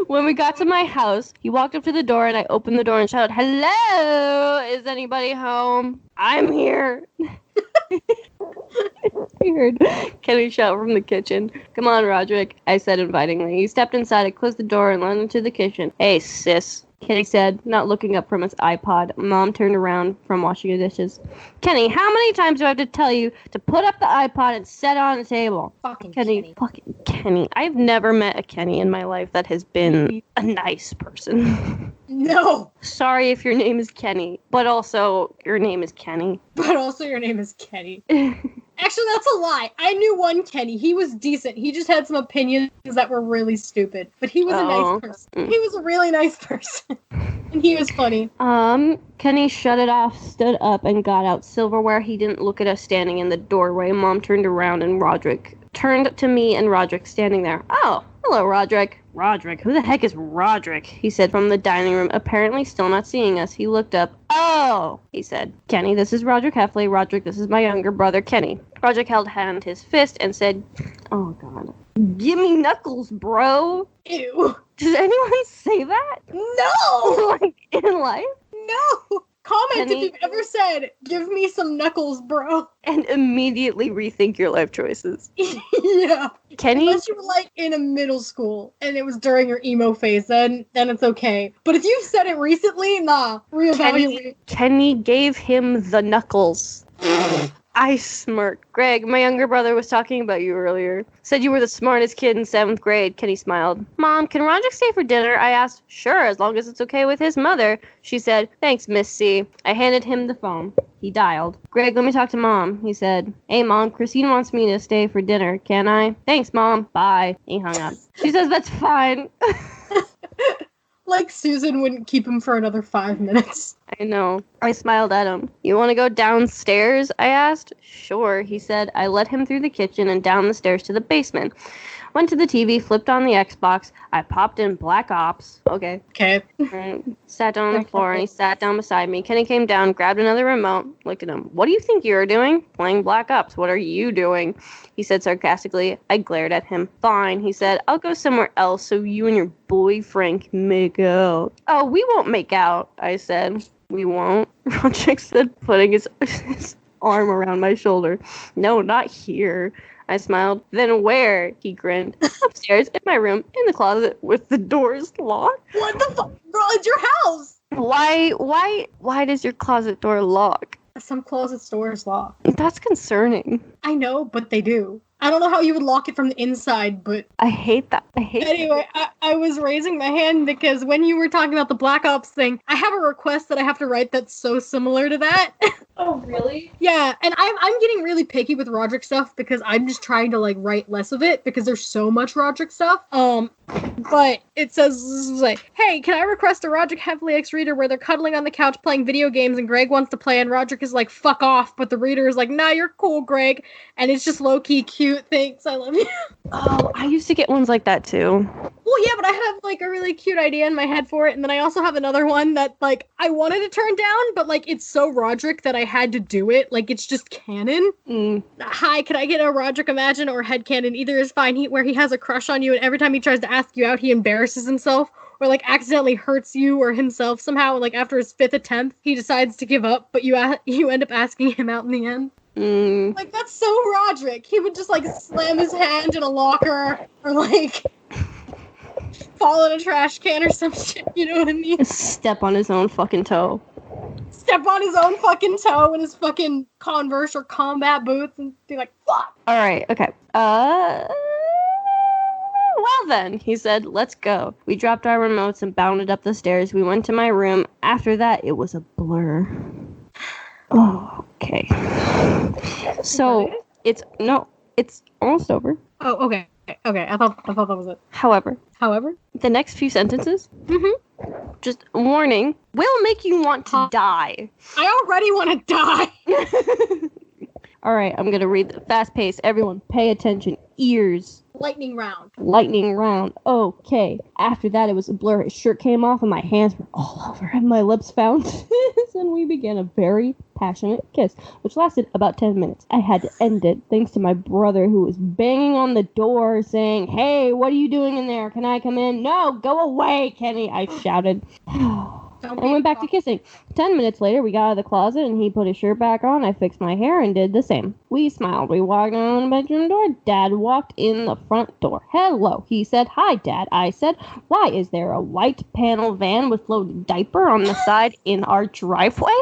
When we got to my house, he walked up to the door and I opened the door and shouted, "Hello, is anybody home? I'm here." I heard Kenny shout from the kitchen. "Come on, Roderick," I said invitingly. He stepped inside, I closed the door and led into the kitchen. "Hey, sis," Kenny said, not looking up from his iPod. Mom turned around from washing the dishes. "Kenny, how many times do I have to tell you to put up the iPod and set it on the table?" Fucking Kenny. Fucking Kenny. I've never met a Kenny in my life that has been a nice person. No. Sorry if your name is Kenny, but also your name is Kenny. But also your name is Kenny. Actually, that's a lie. I knew one Kenny. He was decent. He just had some opinions that were really stupid. But he was a nice person. He was a really nice person. And he was funny. Kenny shut it off, stood up, and got out silverware. He didn't look at us standing in the doorway. Mom turned around and Roderick turned to me and Roderick standing there. "Oh, hello, Roderick." "Roderick? Who the heck is Roderick?" he said from the dining room, apparently still not seeing us. He looked up. "Oh," he said. "Kenny, this is Roderick Heffley. Roderick, this is my younger brother, Kenny." Roderick held his fist and said, "Oh, God. Give me knuckles, bro." Ew. Does anyone say that? No! Like, in life? No! Comment Kenny, if you've ever said, "Give me some knuckles, bro." And immediately rethink your life choices. Yeah. Kenny? Unless you were like in a middle school and it was during your emo phase, then it's okay. But if you've said it recently, nah, reevaluate. Kenny gave him the knuckles. I smirked. "Greg, my younger brother was talking about you earlier. Said you were the smartest kid in 7th grade. Kenny smiled. "Mom, can Roderick stay for dinner?" I asked. "Sure, as long as it's okay with his mother." She said, "Thanks, Miss C." I handed him the phone. He dialed. "Greg, let me talk to Mom," he said. "Hey, Mom, Christine wants me to stay for dinner. Can I?" "Thanks, Mom. Bye." He hung up. She says that's fine. Like Susan wouldn't keep him for another 5 minutes. I know. I smiled at him. "You want to go downstairs?" I asked. "Sure," he said. I led him through the kitchen and down the stairs to the basement. Went to the TV, flipped on the Xbox. I popped in Black Ops. Okay. Sat down on the floor, and he sat down beside me. Kenny came down, grabbed another remote, looked at him. "What do you think you're doing?" "Playing Black Ops. What are you doing?" he said sarcastically. I glared at him. "Fine," he said. "I'll go somewhere else so you and your boyfriend can make out." "Oh, we won't make out," I said. "We won't?" Roderick said, putting his arm around my shoulder. "No, not here." I smiled. "Then where?" He grinned. "Upstairs, in my room, in the closet, with the doors locked." What the fuck? Girl, it's your house! Why does your closet door lock? Some closet doors lock. That's concerning. I know, but they do. I don't know how you would lock it from the inside, but... I hate that. Anyway, I was raising my hand because when you were talking about the Black Ops thing, I have a request that I have to write that's so similar to that. Oh, really? Yeah, and I'm getting really picky with Roderick stuff because I'm just trying to, like, write less of it because there's so much Roderick stuff. But it says, like, "Hey, can I request a Roderick Heffley X reader where they're cuddling on the couch playing video games and Greg wants to play and Roderick is like, fuck off, but the reader is like, nah, you're cool, Greg." And it's just low-key cute. Thanks, I love you. Oh, I used to get ones like that too. Well, Oh, yeah, but I have, like, a really cute idea in my head for it, and then I also have another one that, like, I wanted to turn down, but, like, it's so Roderick that I had to do it. Like, it's just canon. Hi, could I get a Roderick Imagine or headcanon? Either is fine, where he has a crush on you, and every time he tries to ask you out, he embarrasses himself, or, like, accidentally hurts you or himself somehow, like, after his 5th attempt, he decides to give up, but you end up asking him out in the end. Like, that's so Roderick. He would just, like, slam his hand in a locker, or, like, fall in a trash can or some shit, you know what I mean? Step on his own fucking toe. Step on his own fucking toe in his fucking Converse or combat boots and be like, fuck! Alright, okay. Well then, he said, let's go. We dropped our remotes and bounded up the stairs. We went to my room. After that, it was a blur. Oh, okay. So, it's almost over. Oh, okay. Okay, I thought that was it. However, the next few sentences, just warning, will make you want to die. I already want to die. All right, I'm going to read the fast pace. Everyone, pay attention. Ears. Lightning round. Okay. After that, it was a blur. His shirt came off and my hands were all over and my lips found his, and we began a very passionate kiss, which lasted about 10 minutes. I had to end it thanks to my brother, who was banging on the door saying, "Hey, what are you doing in there? Can I come in?" "No, go away, Kenny," I shouted. And went back to kissing. 10 minutes later, we got out of the closet and he put his shirt back on. I fixed my hair and did the same. We smiled. We walked on the bedroom door. Dad walked in the front door. "Hello," he said. "Hi, Dad," I said. "Why is there a white panel van with loaded diaper on the side in our driveway?"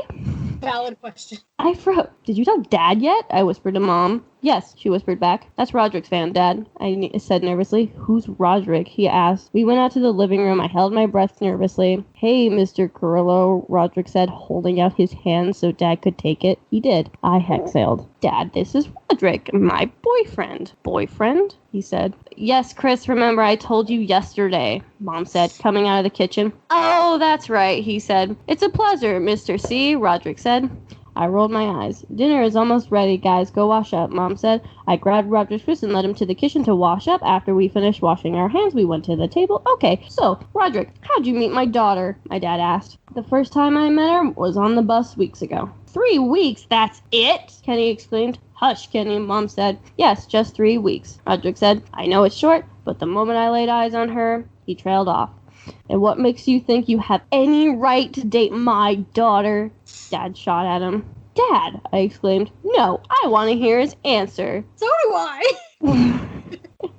Valid question. I froze. "Did you tell Dad yet?" I whispered to Mom. "Yes," she whispered back. "That's Roderick's van, Dad," I said nervously. "Who's Roderick?" he asked. We went out to the living room. I held my breath nervously. "Hey, Mr. Carrillo," Roderick said, holding out his hand so Dad could take it. He did. I exhaled. "Dad, this is Roderick, my boyfriend." "Boyfriend?" he said. "Yes, Chris, remember I told you yesterday," Mom said, coming out of the kitchen. "Oh, that's right," he said. "It's a pleasure, Mr. C," Roderick said. I rolled my eyes. "Dinner is almost ready, guys. Go wash up," Mom said. I grabbed Roderick's wrist and led him to the kitchen to wash up. After we finished washing our hands, we went to the table. "Okay, so, Roderick, how'd you meet my daughter?" my dad asked. "The first time I met her was on the bus weeks ago." 3 weeks? That's it?" Kenny exclaimed. "Hush, Kenny," Mom said. "Yes, just 3 weeks," Roderick said. "I know it's short, but the moment I laid eyes on her," he trailed off. "And what makes you think you have any right to date my daughter?" Dad shot at him. "Dad," I exclaimed. "No, I want to hear his answer." So do I.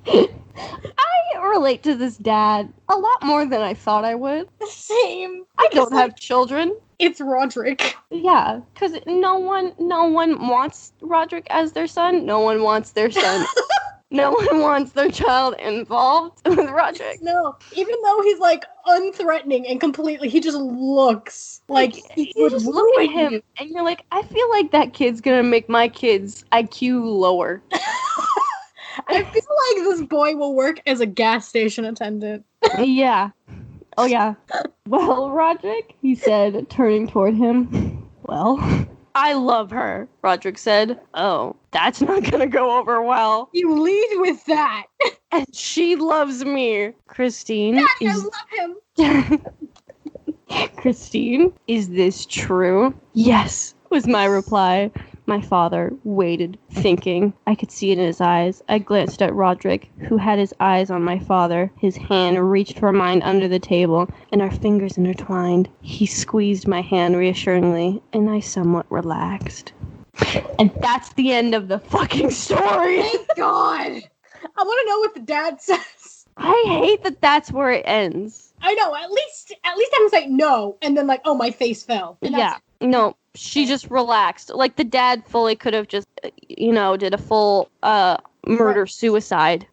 I relate to this dad a lot more than I thought I would. Same. I don't have children. It's Roderick. Yeah, because no one wants Roderick as their son. No one wants their son. No one wants their child involved with Roderick. No, even though he's like unthreatening and completely, he just looks like he would just look at ruin him, you. and you're like, I feel like that kid's gonna make my kid's IQ lower. I feel like this boy will work as a gas station attendant. Yeah. Oh yeah. "Well, Roderick," he said, turning toward him. "Well, I love her," Roderick said. "Oh, that's not gonna go over well." You lead with that. "And she loves me." Christine Dad, is... I love him. "Christine, is this true?" "Yes," was my reply. My father waited, thinking. I could see it in his eyes. I glanced at Roderick, who had his eyes on my father. His hand reached for mine under the table, and our fingers intertwined. He squeezed my hand reassuringly, and I somewhat relaxed. And that's the end of the fucking story! Thank God! I want to know what the dad says. I hate that that's where it ends. I know, at least have him say no, and then like, "Oh, my face fell." And Yeah. No, she just relaxed. Like, the dad fully could have just, did a full murder-suicide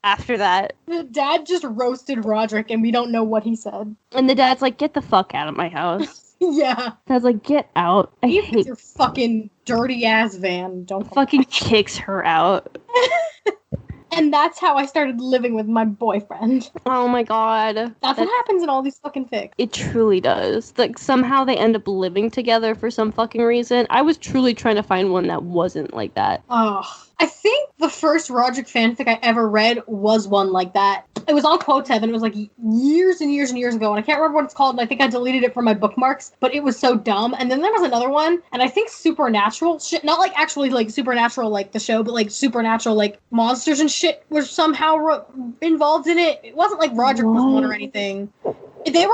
after that. The dad just roasted Roderick, and we don't know what he said. And the dad's like, "Get the fuck out of my house." Yeah. Dad's like, "Get out." I You hate your fucking dirty-ass van. Don't fucking kicks her out. And that's how I started living with my boyfriend. Oh my god. That's what happens in all these fucking fics. It truly does. Like, somehow they end up living together for some fucking reason. I was truly trying to find one that wasn't like that. Oh, I think the first Roderick fanfic I ever read was one like that. It was on Quotev, and it was like years and years and years ago, and I can't remember what it's called, and I think I deleted it from my bookmarks, but it was so dumb. And then there was another one, and I think supernatural shit, not like actually like supernatural like the show, but like supernatural like monsters and shit were somehow involved in it. It wasn't like Roderick was one or anything. They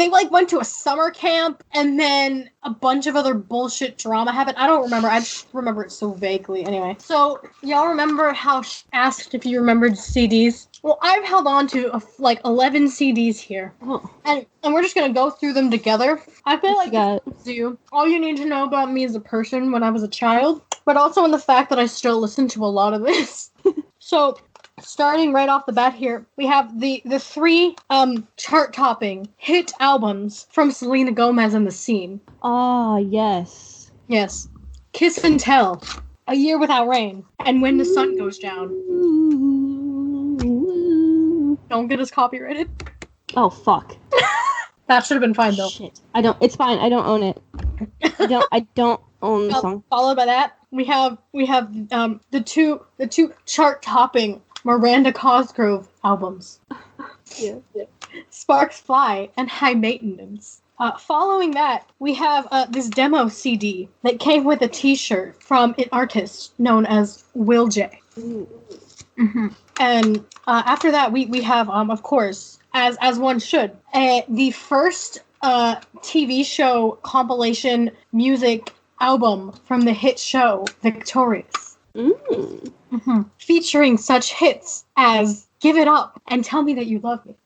like went to a summer camp, and then a bunch of other bullshit drama happened. I don't remember. I just remember it so vaguely. Anyway, so y'all remember how she asked if you remembered CDs? Well, I've held on to like 11 CDs here, and we're just gonna go through them together. I feel like all you need to know about me as a person when I was a child, but also in the fact that I still listen to a lot of this. So, starting right off the bat here, we have the three chart-topping hit albums from Selena Gomez and The Scene. Ah, yes. Yes. Kiss and Tell, A Year Without Rain, and When the Sun Goes Down. Don't get us copyrighted. Oh, fuck. That should have been fine, though. Shit. It's fine. I don't own it. I don't own the song. Followed by that, we have the two chart-topping Miranda Cosgrove albums. Yeah. Sparks Fly and High Maintenance. Following that, we have this demo CD that came with a t-shirt from an artist known as Will J. Mm-hmm. And after that, we have, of course, as one should, the first TV show compilation music album from the hit show Victorious. Mm-hmm. Featuring such hits as Give It Up and Tell Me That You Love Me.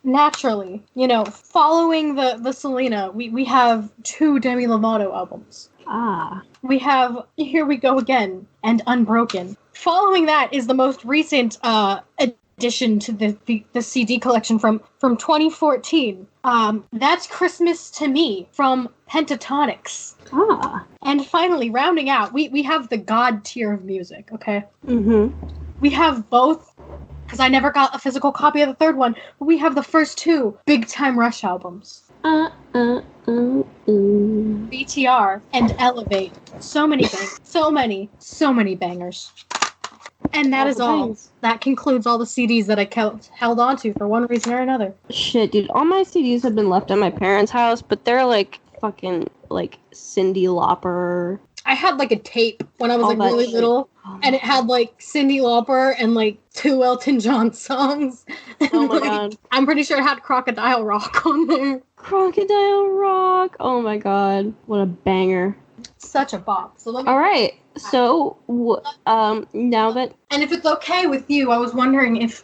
Naturally, following the Selena, we have two Demi Lovato albums. We have Here We Go Again and Unbroken. Following that is the most recent addition to the CD collection from 2014. That's Christmas to Me from Pentatonics. And finally, rounding out, we have the God tier of music, okay? Mm-hmm. We have both, because I never got a physical copy of the third one, but we have the first two Big Time Rush albums. BTR and Elevate. So many bangers. And that is all. That concludes all the CDs that I held on to for one reason or another. Shit, dude. All my CDs have been left at my parents' house, but they're like fucking like Cyndi Lauper. I had like a tape when I was like really little, and it had like Cyndi Lauper and like 2 Elton John songs. Oh my god. I'm pretty sure it had Crocodile Rock on there. Crocodile Rock. Oh my god. What a banger. Such a bop. So all right. So, now that... And if it's okay with you, I was wondering if,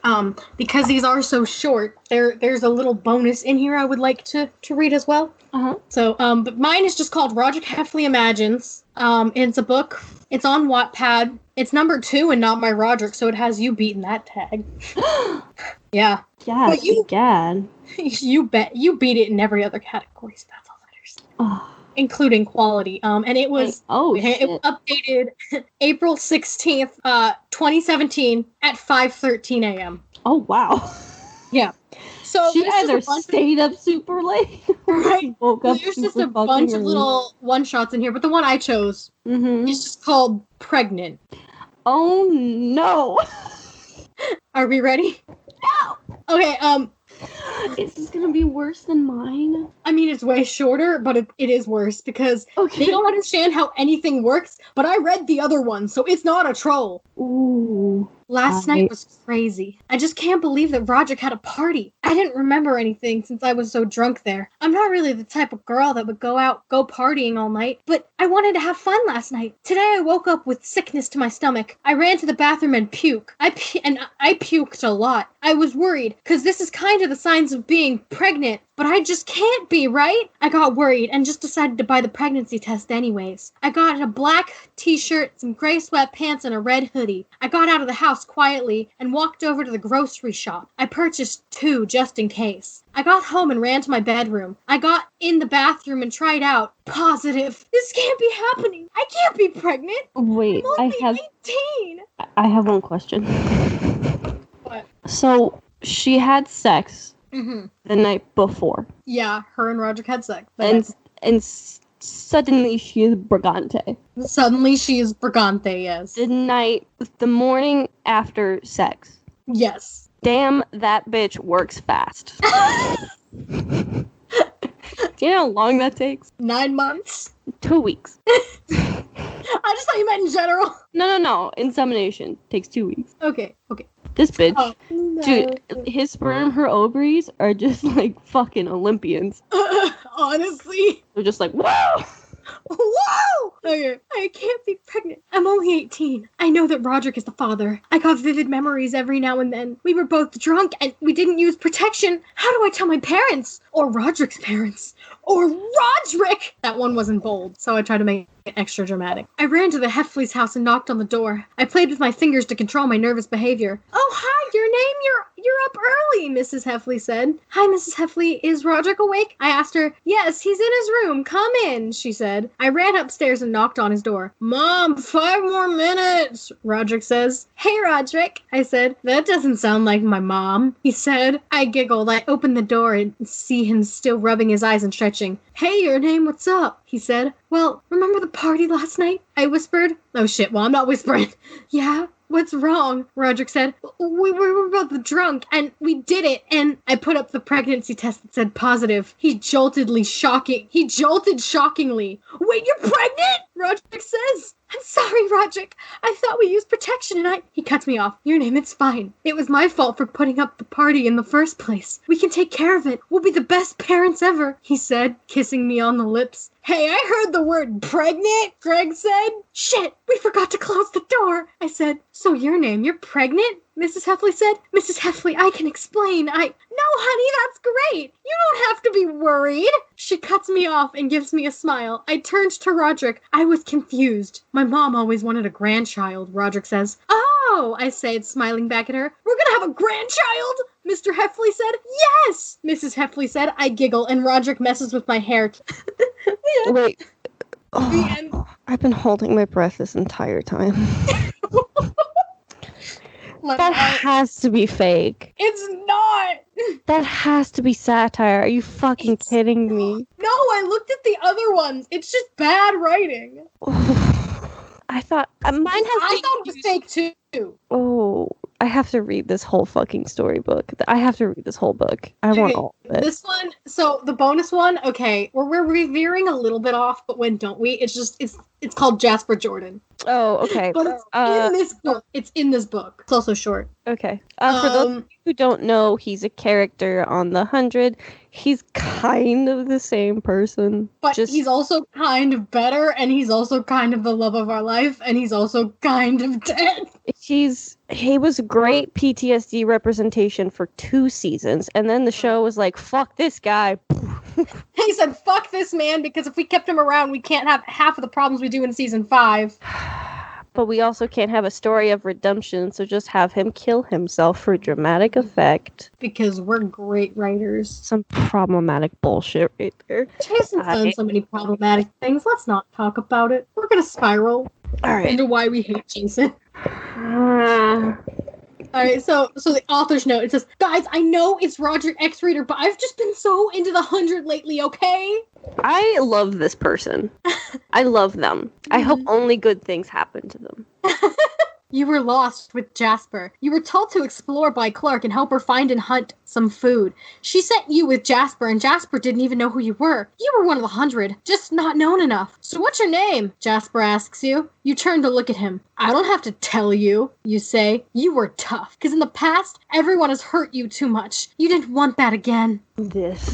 because these are so short, there's a little bonus in here I would like to read as well. Uh-huh. So, but mine is just called Roderick Heffley Imagines. It's a book. It's on Wattpad. It's number 2 and not my Roderick, so it has you beating that tag. Yeah. Yeah, but you beat it in every other category, so that's all that matters. Oh. Including quality. And it was it was updated April 16th, 2017 at 5:13 a.m. Oh wow. Yeah. So she either stayed up super late, right? Woke up. There's just a bunch of little one-shots in here, but the one I chose is just called Pregnant. Oh no. Are we ready? No. Okay, is this gonna be worse than mine? I mean, it's way shorter, but it is worse because they don't understand how anything works, but I read the other one, so it's not a troll. Ooh. Last night was crazy. I just can't believe that Roderick had a party. I didn't remember anything since I was so drunk there. I'm not really the type of girl that would go partying all night, but I wanted to have fun last night. Today I woke up with sickness to my stomach. I ran to the bathroom and puke. I puked a lot. I was worried, because this is kind of the signs of being pregnant, but I just can't be, right? I got worried and just decided to buy the pregnancy test anyways. I got a black t-shirt, some gray sweatpants, and a red hoodie. I got out of the house quietly and walked over to the grocery shop. I purchased 2 just in case. I got home and ran to my bedroom. I got in the bathroom and tried out. Positive. This can't be happening. I can't be pregnant. Wait, I'm only 18. I have one question. What? So, she had sex the night before. Yeah, her and Roderick had sex. And Suddenly she is Brigante. Suddenly she is Brigante, yes. The morning after sex. Yes. Damn, that bitch works fast. Do you know how long that takes? 9 months? 2 weeks. I just thought you meant in general. No. Insemination takes 2 weeks. Okay. This bitch. Oh, no. Dude, his sperm, her ovaries are just like fucking Olympians. Honestly. They're just like, whoa! Whoa! Okay, I can't be pregnant. I'm only 18. I know that Roderick is the father. I got vivid memories every now and then. We were both drunk and we didn't use protection. How do I tell my parents? Or Roderick's parents? Or Roderick? That one wasn't bold, so I tried to make it extra dramatic. I ran to the Heffley's house and knocked on the door. I played with my fingers to control my nervous behavior. Oh, hi, your name? You're up early, Mrs. Heffley said. Hi, Mrs. Heffley. Is Roderick awake? I asked her. Yes, he's in his room. Come in, she said. I ran upstairs and knocked on his door. Mom, 5 more minutes, Roderick says. Hey, Roderick, I said. That doesn't sound like my mom, he said. I giggled. I opened the door and see him still rubbing his eyes and stretching. Hey, your name, what's up? He said. Well, remember the party last night? I whispered. Oh shit, well, I'm not whispering. Yeah? What's wrong? Roderick said. We were both drunk, and we did it, and I put up the pregnancy test that said positive. He jolted shockingly. Wait, you're pregnant? Roderick says. I'm sorry, Roderick. I thought we used protection and He cuts me off. Your name, it's fine. It was my fault for putting up the party in the first place. We can take care of it. We'll be the best parents ever, he said, kissing me on the lips. Hey, I heard the word pregnant, Greg said. Shit, we forgot to close the door, I said. So your name, you're pregnant? Mrs. Heffley said. Mrs. Heffley, I can explain. No, honey, that's great. You don't have to be worried. She cuts me off and gives me a smile. I turned to Roderick. I was confused. My mom always wanted a grandchild, Roderick says. Oh, I said, smiling back at her. We're gonna have a grandchild? Mr. Heffley said. Yes, Mrs. Heffley said. I giggle, and Roderick messes with my hair. Wait. Oh, I've been holding my breath this entire time. That has to be fake. It's not. That has to be satire. Are you fucking kidding me? No, I looked at the other ones. It's just bad writing. I thought mine has. I thought it was fake too. Oh, I have to read this whole fucking storybook. I have to read this whole book. I want all of it. This one, so the bonus one, okay, we're veering a little bit off, but when don't we? It's called Jasper Jordan. Oh, okay. But it's in this book. It's in this book. It's also short. Okay. For those who don't know, he's a character on The 100. He's kind of the same person. But he's also kind of better, and he's also kind of the love of our life, and he's also kind of dead. He was great PTSD representation for 2 seasons, and then the show was like, fuck this guy. He said, fuck this man, because if we kept him around, we can't have half of the problems we do in season 5. But we also can't have a story of redemption, so just have him kill himself for dramatic effect. Because we're great writers. Some problematic bullshit right there. Jason's done so many problematic things. Let's not talk about it. We're gonna spiral into why we hate Jason. Alright, so the author's note, it says, guys, I know it's Roger X Reader, but I've just been so into the 100 lately, okay? I love this person. I love them. I hope only good things happen to them. You were lost with Jasper. You were told to explore by Clark and help her find and hunt some food. She sent you with Jasper, and Jasper didn't even know who you were. You were one of the 100, just not known enough. So what's your name? Jasper asks you. You turn to look at him. I don't have to tell you, you say. You were tough, because in the past, everyone has hurt you too much. You didn't want that again.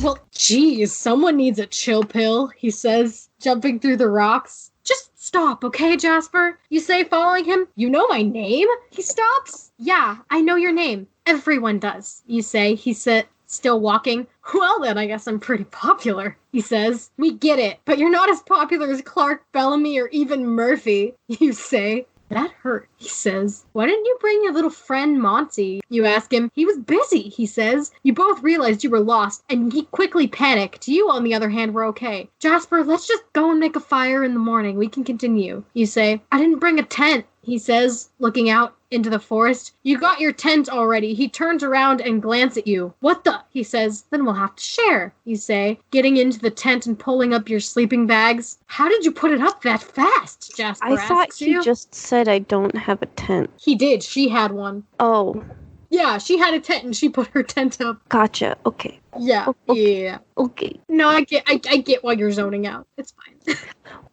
Well, geez, someone needs a chill pill, he says, jumping through the rocks. Just stop, okay, Jasper? You say, following him. You know my name? He stops. Yeah, I know your name. Everyone does, you say. He said, still walking. Well then, I guess I'm pretty popular, he says. We get it, but you're not as popular as Clark, Bellamy, or even Murphy, you say. That hurt, he says. Why didn't you bring your little friend Monty? You ask him. He was busy, he says. You both realized you were lost, and he quickly panicked. You, on the other hand, were okay. Jasper, let's just go and make a fire in the morning. We can continue. You say, I didn't bring a tent. he says, looking out into the forest. You got your tent already. He turns around and glances at you. What the? He says, then we'll have to share, you say, getting into the tent and pulling up your sleeping bags. How did you put it up that fast? Jasper asks you. I thought he just said I don't have a tent. He did. She had one. Oh. Yeah, she had a tent and she put her tent up. Gotcha. Okay. Yeah. Okay. Yeah. Okay. No, I get why you're zoning out. It's fine.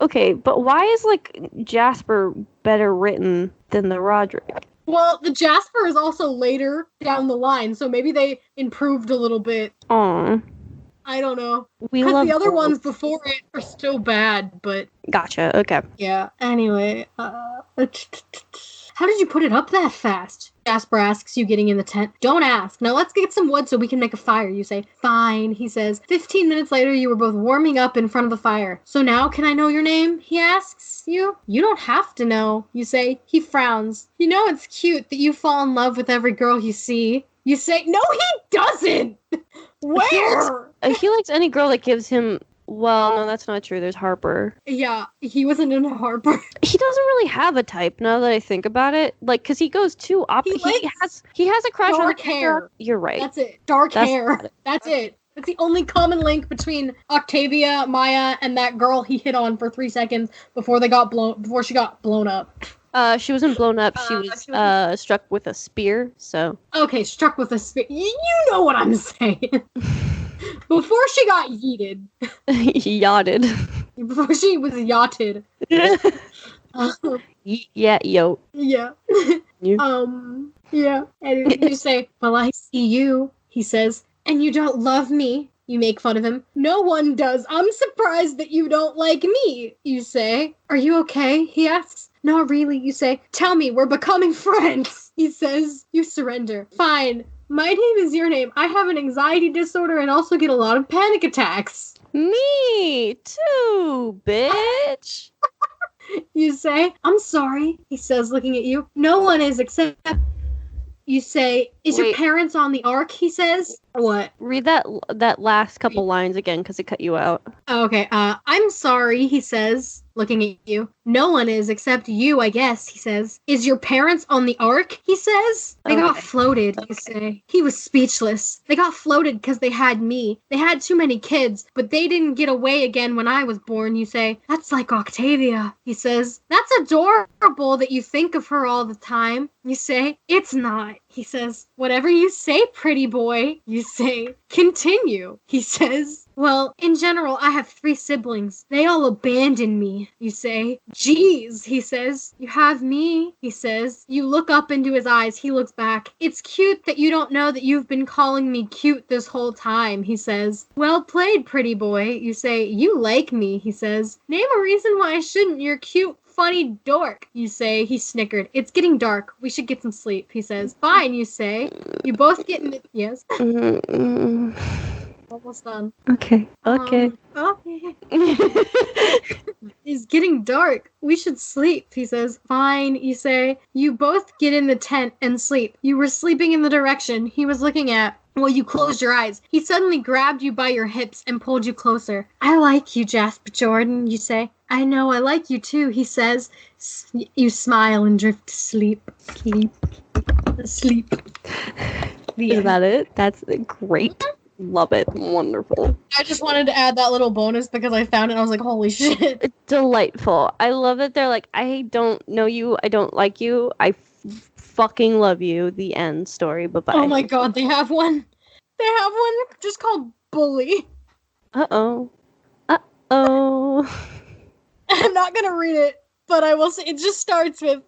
Okay, but why is Jasper better written than the Roderick? Well, the Jasper is also later down the line, so maybe they improved a little bit. Aw. I don't know. Because the other ones before it are still bad, but... Gotcha, okay. Yeah, anyway. How did you put it up that fast? Jasper asks you, getting in the tent. Don't ask. Now let's get some wood so we can make a fire, you say. Fine, he says. 15 minutes later, you were both warming up in front of the fire. So now, can I know your name? He asks you. You don't have to know, you say. He frowns. You know it's cute that you fall in love with every girl you see. You say, no, he doesn't! Where? He likes any girl that gives him... Well, no, that's not true. There's Harper. Yeah, he wasn't into Harper. He doesn't really have a type, now that I think about it. Because he goes too up. He has a crush on dark hair. You're right. That's it. Dark hair. That's it. That's the only common link between Octavia, Maya, and that girl he hit on for 3 seconds before she got blown up. She wasn't blown up. She was struck with a spear. So okay, struck with a spear. You know what I'm saying. Before she got yeeted. Yachted. Before she was yachted. Yeah, yo. Yeah. Yeah. And you say, well, I see you, he says, and you don't love me. You make fun of him. No one does. I'm surprised that you don't like me, you say. Are you okay? He asks. Not really, you say. Tell me, we're becoming friends, he says. You surrender. Fine. My name is your name. I have an anxiety disorder and also get a lot of panic attacks. Me too, bitch. You say, I'm sorry, he says, looking at you. No one is except... You say, is your parents on the ark, he says? What? Read that last couple lines again, because it cut you out. Oh, okay. I'm sorry, he says, looking at you. No one is except you, I guess, he says. Is your parents on the ark, he says? They got floated, you say. He was speechless. They got floated because they had me. They had too many kids, but they didn't get away again when I was born, you say. That's like Octavia, he says. That's adorable that you think of her all the time. You say, it's not, he says. Whatever you say, pretty boy, you say. Continue, he says. Well, in general, I have 3 siblings. They all abandoned me, you say. Jeez, he says. You have me, he says. You look up into his eyes. He looks back. It's cute that you don't know that you've been calling me cute this whole time, he says. Well played, pretty boy, you say. You like me, he says. Name a reason why I shouldn't. You're cute. Funny dork, you say. He snickered. It's getting dark. We should get some sleep, he says. Fine, you say. You both get in the... Yes? Almost done. Okay. Okay. It's getting dark. We should sleep, he says. Fine, you say. You both get in the tent and sleep. You were sleeping in the direction he was looking at. Well, you closed your eyes. He suddenly grabbed you by your hips and pulled you closer. I like you, Jasper Jordan, you say. I know, I like you too, he says. You smile and drift to sleep. Sleep. Is that it? That's great. Love it. Wonderful. I just wanted to add that little bonus because I found it and I was like, holy shit. It's delightful. I love that they're like, I don't know you. I don't like you. I fucking love you. The end story. Bye-bye. Oh my god, they have one. They have one just called Bully. Uh-oh. I'm not gonna read it, but I will say it just starts with,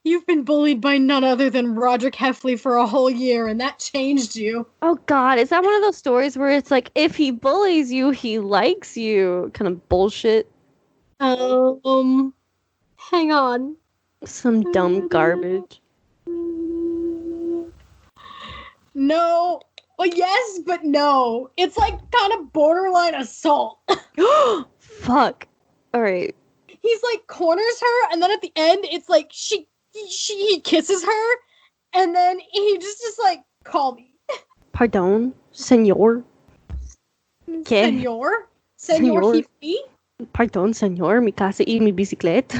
you've been bullied by none other than Roderick Heffley for a whole year, and that changed you. Oh god, is that one of those stories where it's like, if he bullies you, he likes you? Kind of bullshit. Hang on. Some dumb garbage. No. Well, yes, but no. It's like kind of borderline assault. Fuck. Alright. He's like corners her, and then at the end, it's like he kisses her, and then he just like, call me. Pardon, senor. ¿Qué? Senor Hifi? Pardon, senor, mi casa y mi bicicleta.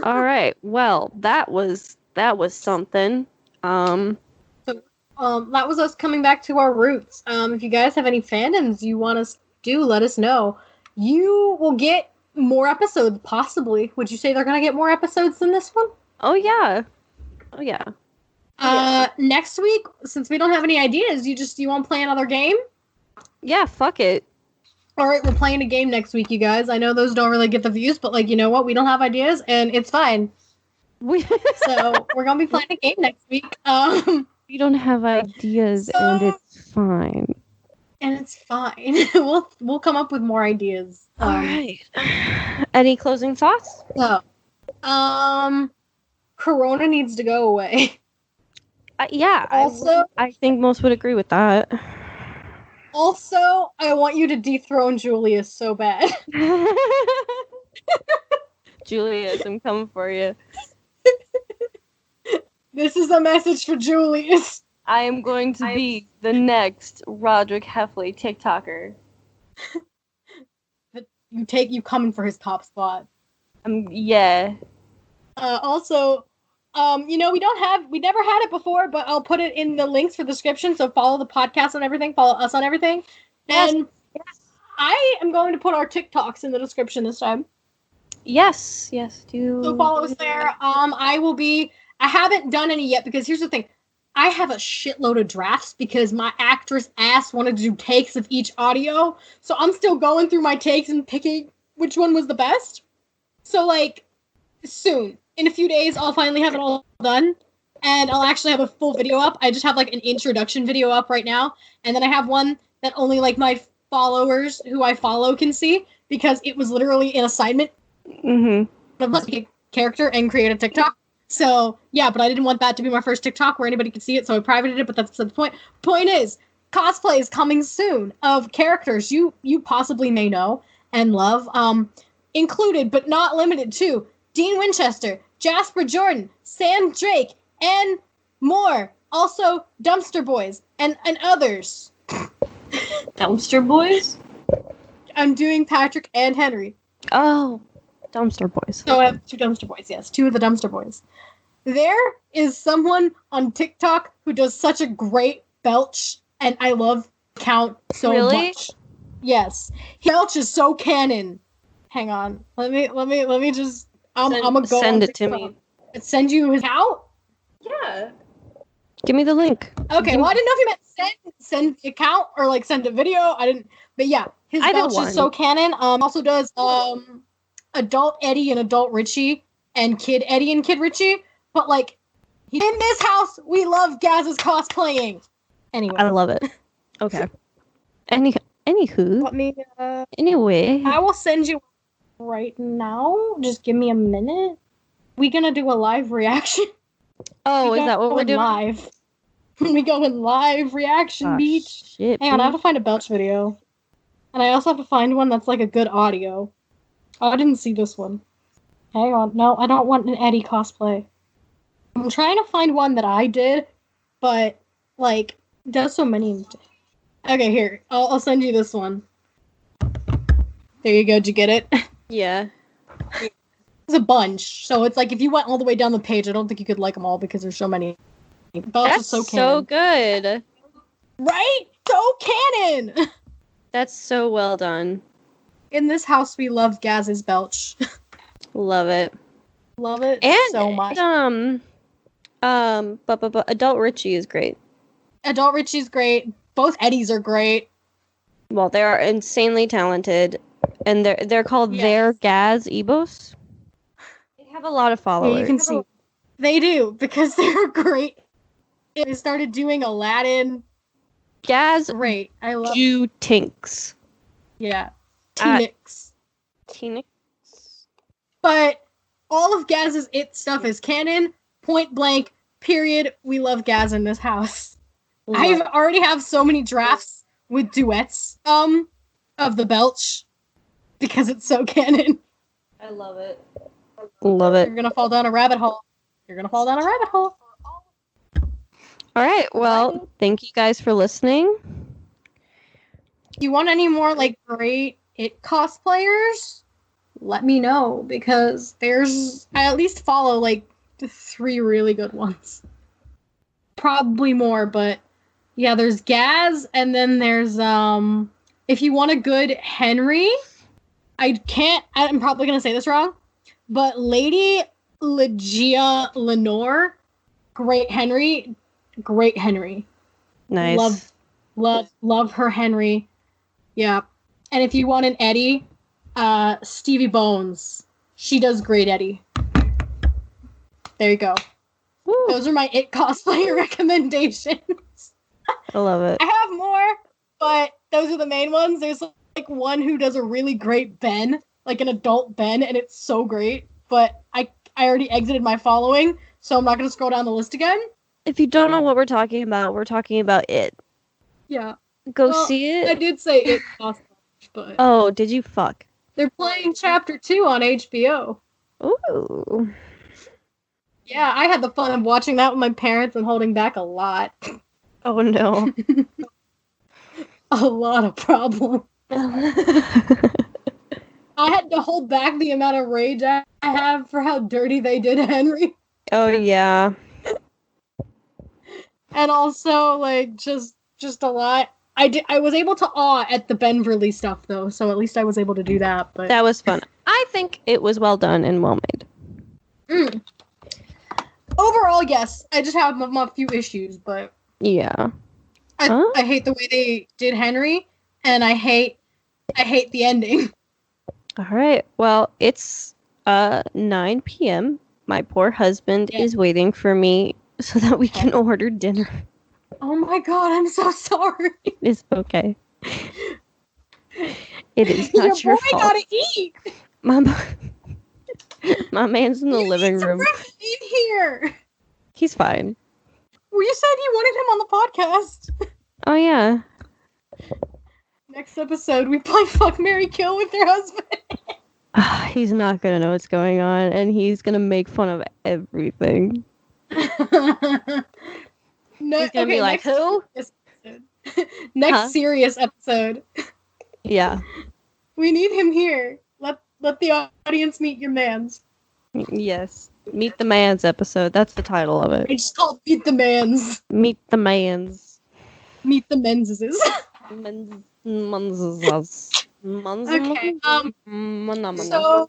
All right. Well, that was something. That was us coming back to our roots. If you guys have any fandoms you want us to do, let us know. You will get more episodes, possibly. Would you say they're gonna get more episodes than this one? Oh yeah. Next week, since we don't have any ideas, you want to play another game? Yeah, fuck it. All right, we're playing a game next week, you guys. I know those don't really get the views, but you know what? We don't have ideas, and it's fine. So we're gonna be playing a game next week. We don't have ideas, and it's fine. And it's fine. We'll come up with more ideas. All right. Any closing thoughts? Corona needs to go away. Yeah. Also, I think most would agree with that. Also, I want you to dethrone Julius so bad. Julius, I'm coming for you. This is a message for Julius. I am going to be the next Roderick Heffley TikToker. You coming for his top spot. Yeah. Also, we never had it before, but I'll put it in the links for the description. So follow the podcast on everything. Follow us on everything. Yes. And I am going to put our TikToks in the description this time. Yes. Do. So follow us there. I haven't done any yet because here's the thing. I have a shitload of drafts because my actress ass wanted to do takes of each audio. So I'm still going through my takes and picking which one was the best. So soon. In a few days, I'll finally have it all done. And I'll actually have a full video up. I just have an introduction video up right now. And then I have one that only my followers who I follow can see because it was literally an assignment. Mm-hmm. Of a character and create a TikTok. So, yeah, but I didn't want that to be my first TikTok where anybody could see it, so I privated it, but that's the point. Point is, cosplay is coming soon of characters you possibly may know and love, included but not limited to Dean Winchester, Jasper Jordan, Sam Drake, and more. Also, Dumpster Boys and others. Dumpster Boys? I'm doing Patrick and Henry. Oh, Dumpster Boys. So I have 2 Dumpster Boys, yes. 2 of the Dumpster Boys. There is someone on TikTok who does such a great belch, and I love Count so much. Yes. He belch is so canon. Hang on. Let me just I'm gonna go send it to me. Send you his account? Yeah. Give me the link. Okay, well I didn't know if you meant send the account or send a video. I didn't, but yeah, his belch is so canon. Also does Adult Eddie and Adult Richie and Kid Eddie and Kid Richie, but in this house we love Gaz's cosplaying. Anyway, I love it. Okay. Anywho. Let me. Anyway, I will send you right now. Just give me a minute. We gonna do a live reaction. Oh, is that what we're doing? Live. We go in live reaction beach. Shit, hang on, I have to find a belch video, and I also have to find one that's a good audio. Oh, I didn't see this one. Hang on. No, I don't want an Eddie cosplay. I'm trying to find one that I did, but, does so many... Okay, here. I'll send you this one. There you go. Did you get it? Yeah. It's a bunch. So it's if you went all the way down the page, I don't think you could like them all because there's so many. That's so good. Right? So canon! That's so well done. In this house, we love Gaz's belch. Love it. Love it so much. But Adult Richie is great. Adult Richie's great. Both Eddies are great. Well, they are insanely talented, and they're called Their Gaz Ebos. They have a lot of followers. Yeah, you can see. They do, because they're great. They started doing Aladdin. Gaz. Great. I love you Tinks. Yeah. T-Nix. But all of Gaz's it stuff is canon, point blank, period. We love Gaz in this house. I already have so many drafts with duets of the belch because it's so canon. I love it. Love it. You're gonna fall down a rabbit hole. All right. Well, thank you guys for listening. You want any more great it cosplayers? let me know, because I at least follow like 3 really good ones. Probably more, but yeah, there's Gaz, and then there's if you want a good Henry, I'm probably gonna say this wrong, but Lady Legia Lenore, great Henry. Nice. Love her Henry. Yeah. And if you want an Eddie, Stevie Bones. She does great Eddie. There you go. Woo. Those are my It cosplayer recommendations. I love it. I have more, but those are the main ones. There's like one who does a really great Ben, like an adult Ben, and it's so great. But I already exited my following, so I'm not going to scroll down the list again. If you don't know what we're talking about It. Yeah. Go see it. I did say It cost much, but... Oh, did you fuck? They're playing Chapter 2 on HBO. Ooh. Yeah, I had the fun of watching that with my parents and holding back a lot. Oh, no. A lot of problems. I had to hold back the amount of rage I have for how dirty they did Henry. Oh, yeah. And also, like, just a lot. I was able to awe at the Benverly stuff, though, so at least I was able to do that. But that was fun. I think it was well done and well made. Overall, yes. I just have a few issues, but... Yeah. I hate the way they did Henry, and I hate the ending. All right. Well, it's 9 p.m. My poor husband is waiting for me so that we can order dinner. Oh my god, I'm so sorry. It's okay. It is not your fault. Gotta eat. My man's in the living room. In here. He's fine. Well, you said you wanted him on the podcast. Oh yeah. Next episode, we play Fuck, Marry, Kill with your husband. He's not gonna know what's going on, and he's gonna make fun of everything. He's gonna be like, who? Next serious episode. Yeah. We need him here. Let the audience meet your mans. Yes. Meet the Mans episode. That's the title of it. It's called Meet the Mans. Meet the Mans. Meet the Menses. Okay. So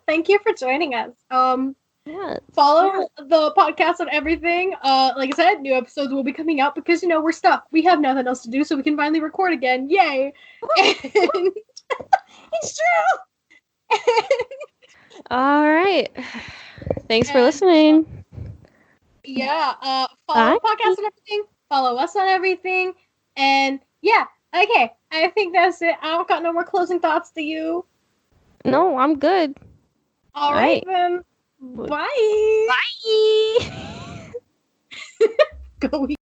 thank you for joining us. Yeah. Follow the podcast on everything. Like I said, new episodes will be coming out because we're stuck. We have nothing else to do, so we can finally record again. Yay! And it's true. All right. Thanks for listening. Yeah. Follow the podcast on everything. Follow us on everything. And yeah. Okay. I think that's it. I've got no more closing thoughts. Do you? No, I'm good. All right then. Bye. Bye. Go eat.